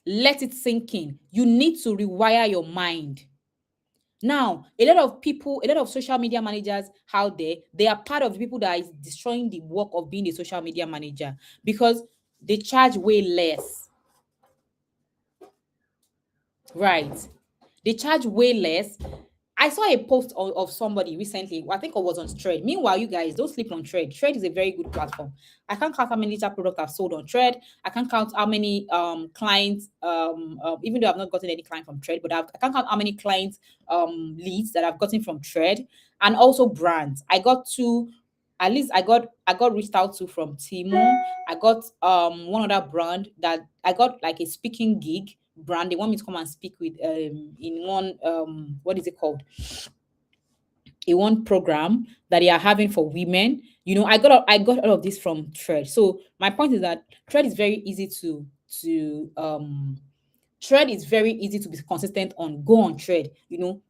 Let it sink in. You need to rewire your mind. Now, a lot of people, a lot of social media managers out there, they are part of the people that is destroying the work of being a social media manager, because they charge way less. Right. They charge way less, I saw a post of somebody recently. I think it was on Thread. Meanwhile, you guys don't sleep on Thread. Thread is a very good platform. I can't count how many digital products I've sold on Thread. I can't count how many clients, even though I've not gotten any client from Thread, but I can't count how many clients leads that I've gotten from Thread, and also brands. I got two. At least I got reached out to from Timu. I got one other brand that I got like a speaking gig brand. They want me to come and speak with in one what is it called? A one program that they are having for women. I got all of this from Thread. So my point is that Thread is very easy to Thread is very easy to be consistent on. Go on Thread,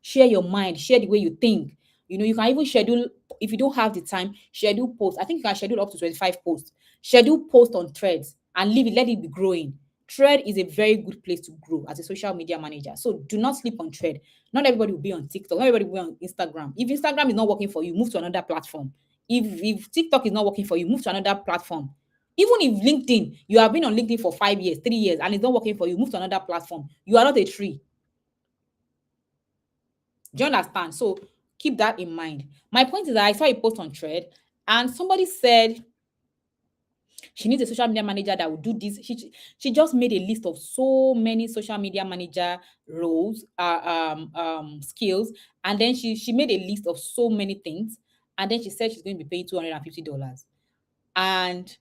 share your mind, share the way you think. You can even schedule, if you don't have the time, schedule posts. I think you can schedule up to 25 posts. Schedule posts on Threads and leave it, let it be growing. Thread is a very good place to grow as a social media manager. So do not sleep on Thread. Not everybody will be on TikTok. Not everybody will be on Instagram. If Instagram is not working for you, move to another platform. If TikTok is not working for you, move to another platform. Even if LinkedIn, you have been on LinkedIn for 5 years, 3 years, and it's not working for you, move to another platform. You are not a tree. Do you understand? So keep that in mind. My point is that I saw a post on Thread, and somebody said she needs a social media manager that will do this. She just made a list of so many social media manager roles, skills, and then she made a list of so many things, and then she said she's going to be paying $250. And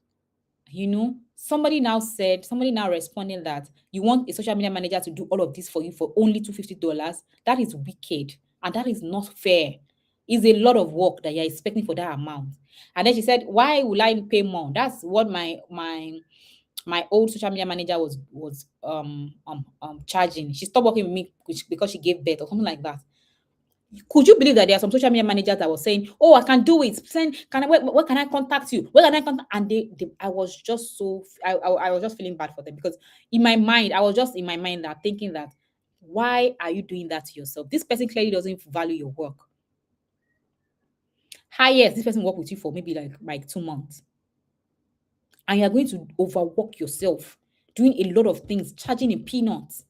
somebody now responding that you want a social media manager to do all of this for you for only $250. That is wicked, and that is not fair. It's a lot of work that you're expecting for that amount. And then she said, why will I pay more? That's what my old social media manager was charging. She stopped working with me because she gave birth or something like that. Could you believe that there are some social media managers that were saying, "Oh, I can do it. Send, can I? Where can I contact you? Where can I contact?" And I was just I was just feeling bad for them, because in my mind, I was just in my mind that thinking that, why are you doing that to yourself? This person clearly doesn't value your work. Hi, yes, this person worked with you for maybe like 2 months, and you're going to overwork yourself, doing a lot of things, charging in peanuts.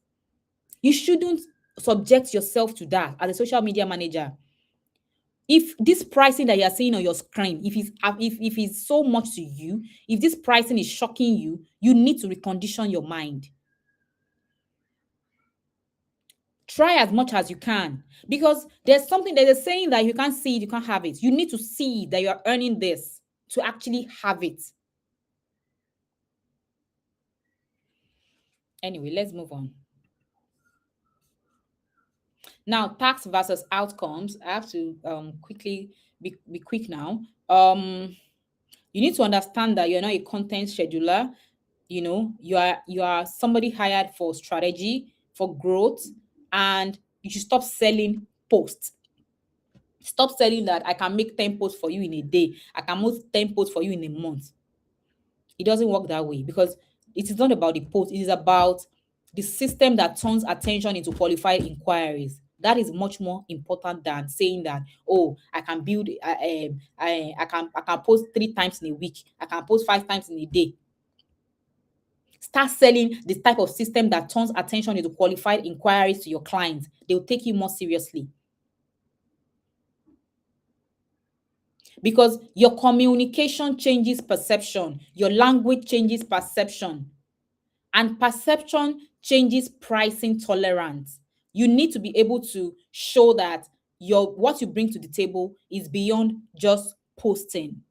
You shouldn't subject yourself to that as a social media manager. If this pricing that you're seeing on your screen, if it's so much to you, if this pricing is shocking you, you need to recondition your mind. Try as much as you can, because there's a saying that you can't see it, you can't have it. You need to see that you are earning this to actually have it. Anyway, let's move on. Now, tax versus outcomes. I have to quickly be quick now. You need to understand that you're not a content scheduler. You are somebody hired for strategy, for growth, and you should stop selling posts. Stop selling that I can make 10 posts for you in a day, I can make 10 posts for you in a month. It doesn't work that way, because it is not about the post, it is about the system that turns attention into qualified inquiries. That is much more important than saying that, oh, I can build I can post 3 times in a week, I can post 5 times in a day. Start selling the type of system that turns attention into qualified inquiries to your clients. They'll take you more seriously, because your communication changes perception, your language changes perception, and perception changes pricing tolerance. You need to be able to show that what you bring to the table is beyond just posting.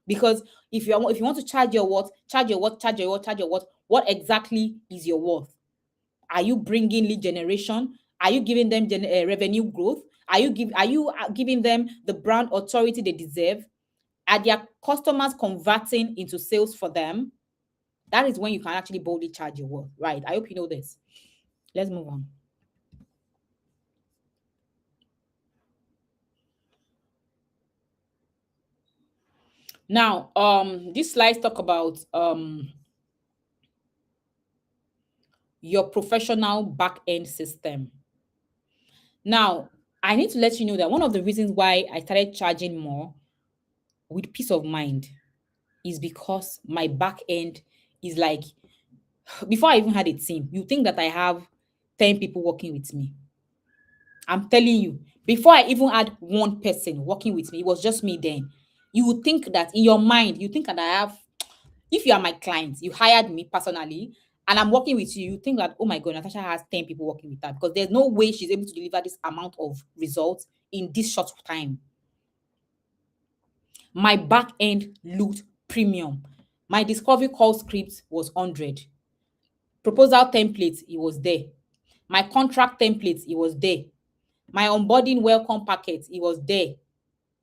Because if you want to charge your worth, charge your worth, charge your worth, charge your worth, what exactly is your worth? Are you bringing lead generation? Are you giving them revenue growth? Are you giving them the brand authority they deserve? Are their customers converting into sales for them? That is when you can actually boldly charge your worth, right? I hope you know this. Let's move on. Now, these slides talk about your professional back end system. Now, I need to let you know that one of the reasons why I started charging more with peace of mind is because my back end is like, before I even had a team, you think that I have 10 people working with me. I'm telling you, Before I even had one person working with me, it was just me then. You would think that in your mind, you think that I have, if you are my client, you hired me personally, and I'm working with you, you think that, oh my God, Natasha has 10 people working with her, because there's no way she's able to deliver this amount of results in this short time. My back end looked premium. My discovery call script was 100. Proposal template, it was there. My contract template, it was there. My onboarding welcome packet, it was there.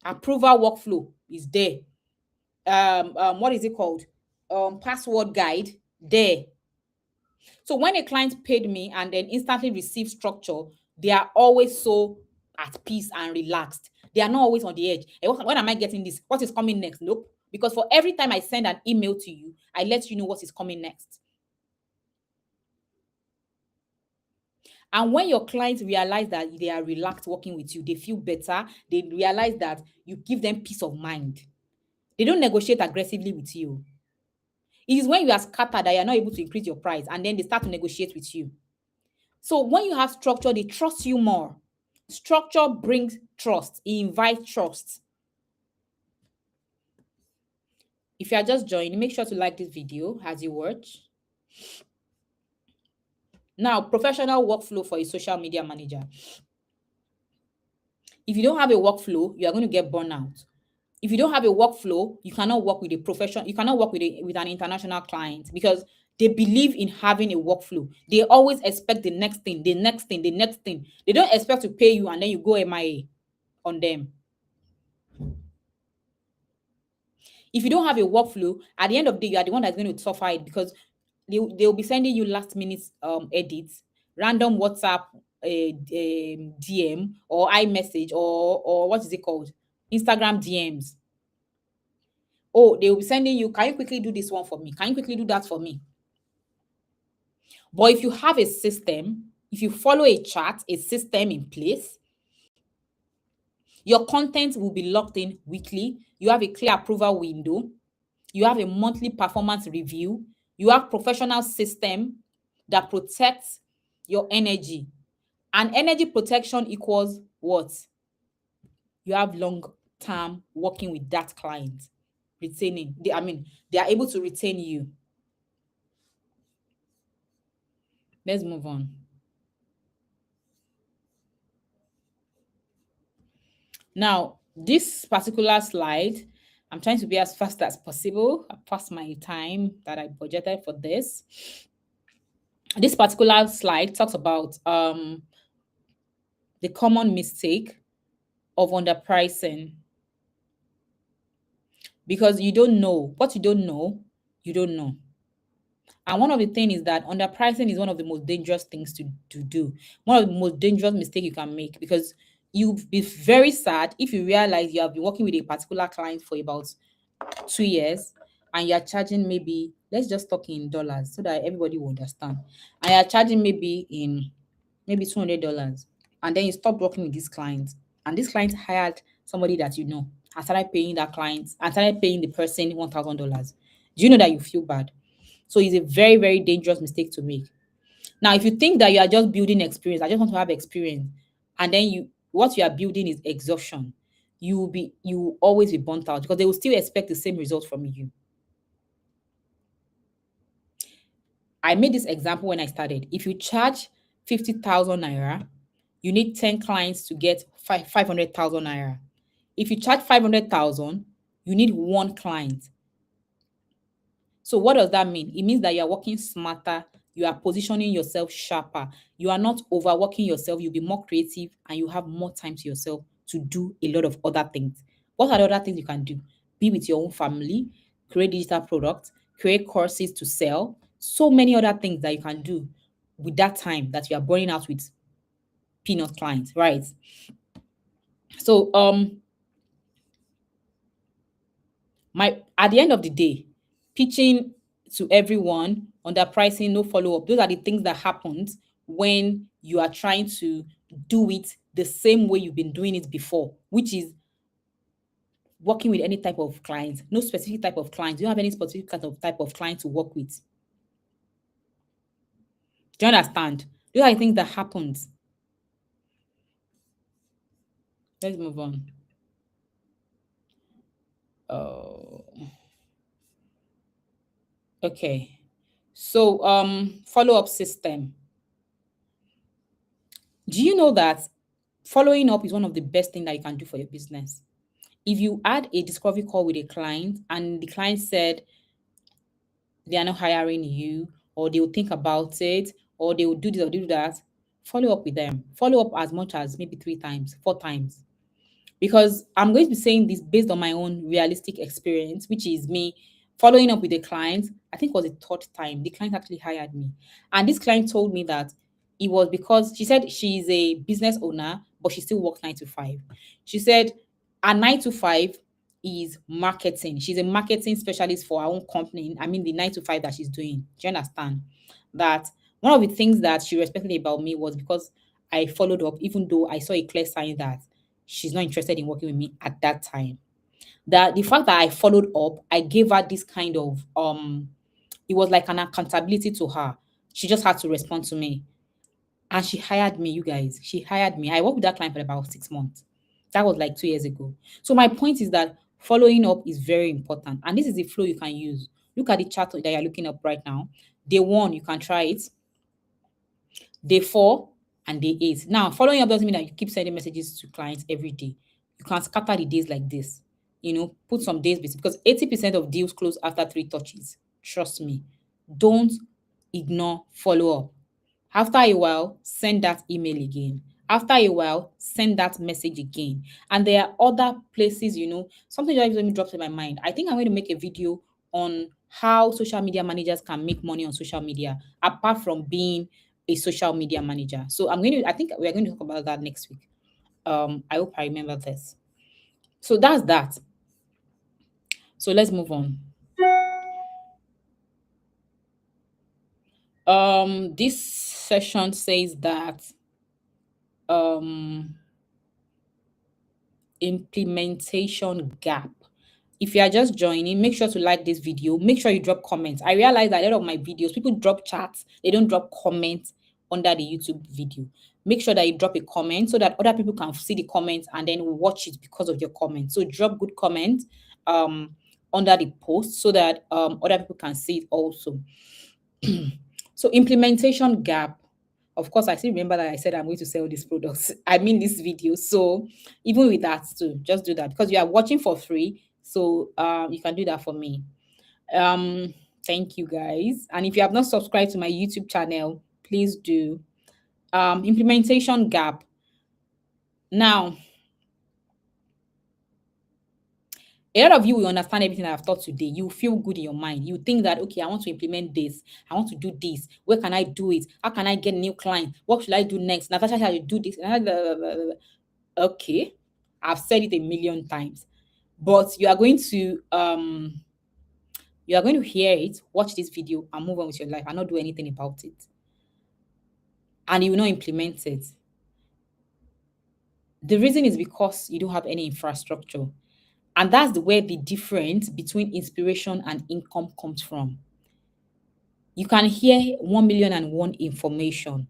Approval workflow is there. What is it called? Password guide, there. So when a client paid me and then instantly received structure, they are always so at peace and relaxed. They are not always on the edge. When am I getting this? What is coming next? Nope. Because for every time I send an email to you, I let you know what is coming next. And when your clients realize that they are relaxed working with you, they feel better. They realize that you give them peace of mind. They don't negotiate aggressively with you. It is when you are scattered that you are not able to increase your price, and then they start to negotiate with you. So when you have structure, they trust you more. Structure brings trust. It invites trust. If you are just joining, make sure to like this video as you watch. Now, professional workflow for a social media manager. If you don't have a workflow, you are going to get burnout. If you don't have a workflow, you cannot work with a profession. You cannot work with an international client, because they believe in having a workflow. They always expect the next thing, the next thing, the next thing. They don't expect to pay you and then you go MIA on them. If you don't have a workflow, at the end of the day, you are the one that's going to suffer it, because they'll be sending you last minute edits, random WhatsApp DM or iMessage, or what is it called? Instagram DMs. Oh, they will be sending you, can you quickly do this one for me? Can you quickly do that for me? But if you have a system, if you follow a chart, a system in place, your content will be locked in weekly. You have a clear approval window. You have a monthly performance review. You have professional system that protects your energy. And energy protection equals what? You have long term working with that client, retaining. They are able to retain you. Let's move on. Now, this particular slide, I'm trying to be as fast as possible. I passed my time that I budgeted for this. This particular slide talks about the common mistake of underpricing, because you don't know what you don't know, you don't know. And one of the things is that underpricing is one of the most dangerous things to do. One of the most dangerous mistakes you can make, because you'll be very sad if you realize you have been working with a particular client for about 2 years, and you're charging, maybe, let's just talk in dollars so that everybody will understand. And you're charging maybe in maybe $200, and then you stop working with this client, and this client hired somebody that you know, and started paying that client and started paying the person $1,000. Do you know that you feel bad? So it's a very, very dangerous mistake to make. Now, if you think that you are just building experience, I just want to have experience, and then what you are building is exhaustion, you will always be burnt out, because they will still expect the same result from you. I made this example when I started. If you charge 50,000 naira, you need 10 clients to get 500,000 naira. If you charge 500,000, you need one client. So what does that mean? It means that you are working smarter, you are positioning yourself sharper, you are not overworking yourself, you'll be more creative, and you have more time to yourself to do a lot of other things. What are the other things you can do? Be with your own family, create digital products, create courses to sell, so many other things that you can do with that time that you are burning out with peanut clients, right? So my at the end of the day, pitching to everyone, underpricing, no follow-up, those are the things that happens when you are trying to do it the same way you've been doing it before, which is working with any type of client, no specific type of client. You don't have any specific type of client to work with. Do you understand? Those are the things that happens. Let's move on. Oh, okay. So, follow-up system. Do you know that following up is one of the best thing that you can do for your business? If you had a discovery call with a client and the client said they are not hiring you, or they will think about it, or they will do this or do that, follow up with them. Follow up as much as maybe 3 times, 4 times. Because I'm going to be saying this based on my own realistic experience, which is me following up with a client. I think it was the third time the client actually hired me. And this client told me that it was because she said she's a business owner, but she still works 9 to 5. She said her 9 to 5 is marketing. She's a marketing specialist for her own company. I mean, the 9 to 5 that she's doing. Do you understand? That one of the things that she respected about me was because I followed up, even though I saw a clear sign that she's not interested in working with me at that time. That the fact that I followed up, I gave her this kind of it was like an accountability to her. She just had to respond to me. And she hired me, you guys. She hired me. I worked with that client for about 6 months. That was like 2 years ago. So my point is that following up is very important. And this is the flow you can use. Look at the chart that you're looking up right now. Day one, you can try it. Day 4 and day 8. Now, following up doesn't mean that you keep sending messages to clients every day. You can scatter the days like this. Put some days because 80% of deals close after 3 touches. Trust me. Don't ignore follow up. After a while, send that email again. After a while, send that message again. And there are other places, something that even drops in my mind. I think I'm going to make a video on how social media managers can make money on social media, apart from being a social media manager. So I think we are going to talk about that next week. I hope I remember this. So that's that. So let's move on. This session says that um implementation gap. If you are just joining, make sure to like this video. Make sure you drop comments. I realize that a lot of my videos, people drop chats, they don't drop comments under the YouTube video. Make sure that you drop a comment so that other people can see the comments and then watch it because of your comments. So drop good comments um under the post so that other people can see it also. So implementation gap. Of course, I still remember that I said I'm going to sell these products. I mean this video. So even with that too, just do that because you are watching for free. So you can do that for me. Um, thank you guys. And if you have not subscribed to my YouTube channel, please do. Implementation gap. Now, a lot of you will understand everything I've taught today. You feel good in your mind. You think that, okay, I want to implement this. I want to do this. Where can I do it? How can I get new clients? What should I do next? Natasha, shall you do this? Okay, I've said it a million times, but you are going to hear it, watch this video, and move on with your life and not do anything about it. And you will not implement it. The reason is because you don't have any infrastructure. And that's where the difference between inspiration and income comes from. You can hear 1,000,001 information,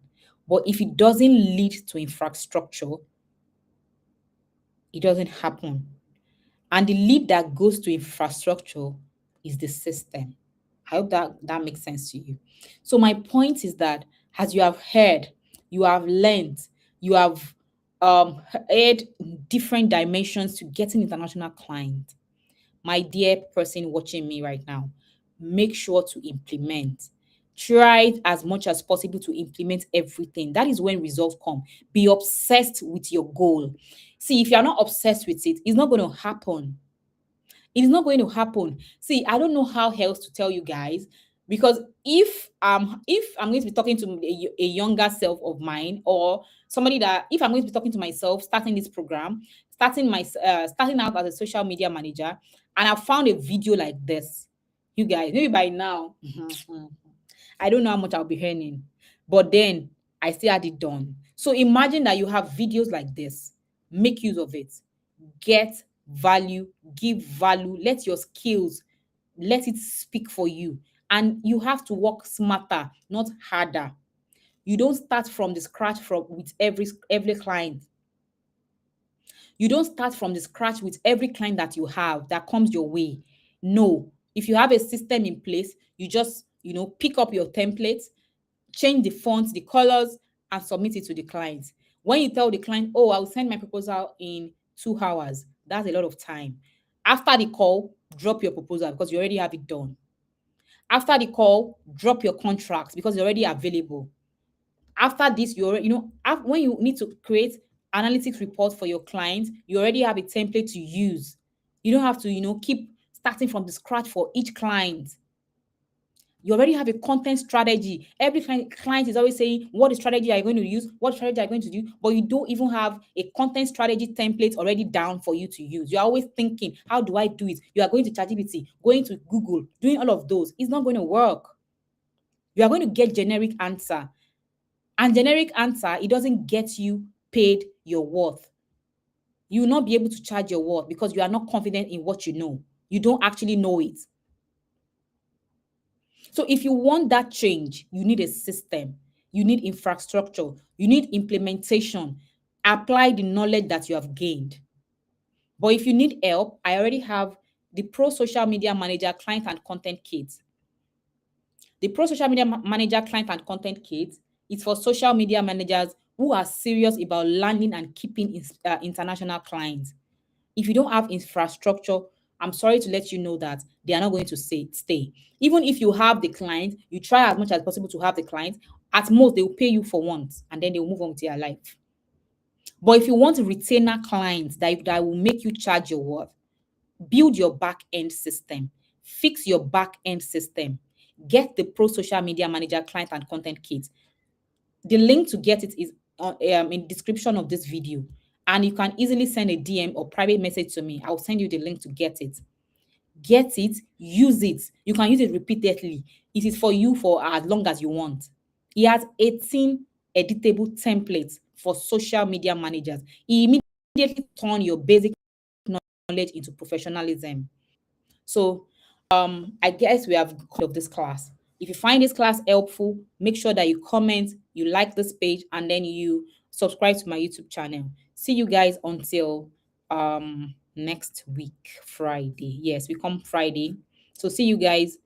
but if it doesn't lead to infrastructure, it doesn't happen. And the lead that goes to infrastructure is the system. I hope that makes sense to you. So my point is that as you have heard, you have learned, you have heard different dimensions to getting international clients. My dear person watching me right now, make sure to implement. Try as much as possible to implement everything. That is when results come. Be obsessed with your goal. See, if you are not obsessed with it, it's not going to happen. It is not going to happen. See, I don't know how else to tell you guys because if I'm going to be talking to a younger self of mine or somebody that if I'm going to be talking to myself starting this program, starting out as a social media manager, and I found a video like this, you guys, maybe by now, I don't know how much I'll be earning, but then I still had it done. So imagine that you have videos like this. Make use of it. Get value, give value, let your skills, let it speak for you. And you have to work smarter, not harder. You don't start from the scratch from with every client. You don't start from the scratch with every client that you have that comes your way. No. If you have a system in place, you just, pick up your templates, change the fonts, the colors, and submit it to the client. When you tell the client, oh, I'll send my proposal in 2 hours, that's a lot of time. After the call, drop your proposal because you already have it done. After the call, drop your contracts because they're already available. After this, when you need to create analytics report for your clients, you already have a template to use. You don't have to, keep starting from the scratch for each client. You already have a content strategy. Every client is always saying, what strategy are you going to use? What strategy are you going to do? But you don't even have a content strategy template already down for you to use. You're always thinking, how do I do it? You are going to ChatGPT, going to Google, doing all of those. It's not going to work. You are going to get generic answer. And generic answer, it doesn't get you paid your worth. You will not be able to charge your worth because you are not confident in what you know. You don't actually know it. So if you want that change, you need a system, you need infrastructure, you need implementation. Apply the knowledge that you have gained. But if you need help, I already have the Pro Social Media Manager Client and Content Kit. The Pro Social Media Manager Client and Content Kit is for social media managers who are serious about landing and keeping international clients. If you don't have infrastructure, I'm sorry to let you know that they are not going to stay. Even if you have the client, you try as much as possible to have the client. At most, they will pay you for once and then they will move on with their life. But if you want retainer clients that will make you charge your worth, build your back end system, fix your back end system, get the Pro Social Media Manager Client and Content Kit. The link to get it is in description of this video, and you can easily send a DM or private message to me. I'll send you the link to get it. Get it, use it. You can use it repeatedly. It is for you for as long as you want. He has 18 editable templates for social media managers. He immediately turn your basic knowledge into professionalism. So I guess we have of this class. If you find this class helpful, make sure that you comment, you like this page, and then you subscribe to my YouTube channel. See you guys until next week, Friday. Yes, we come Friday. So see you guys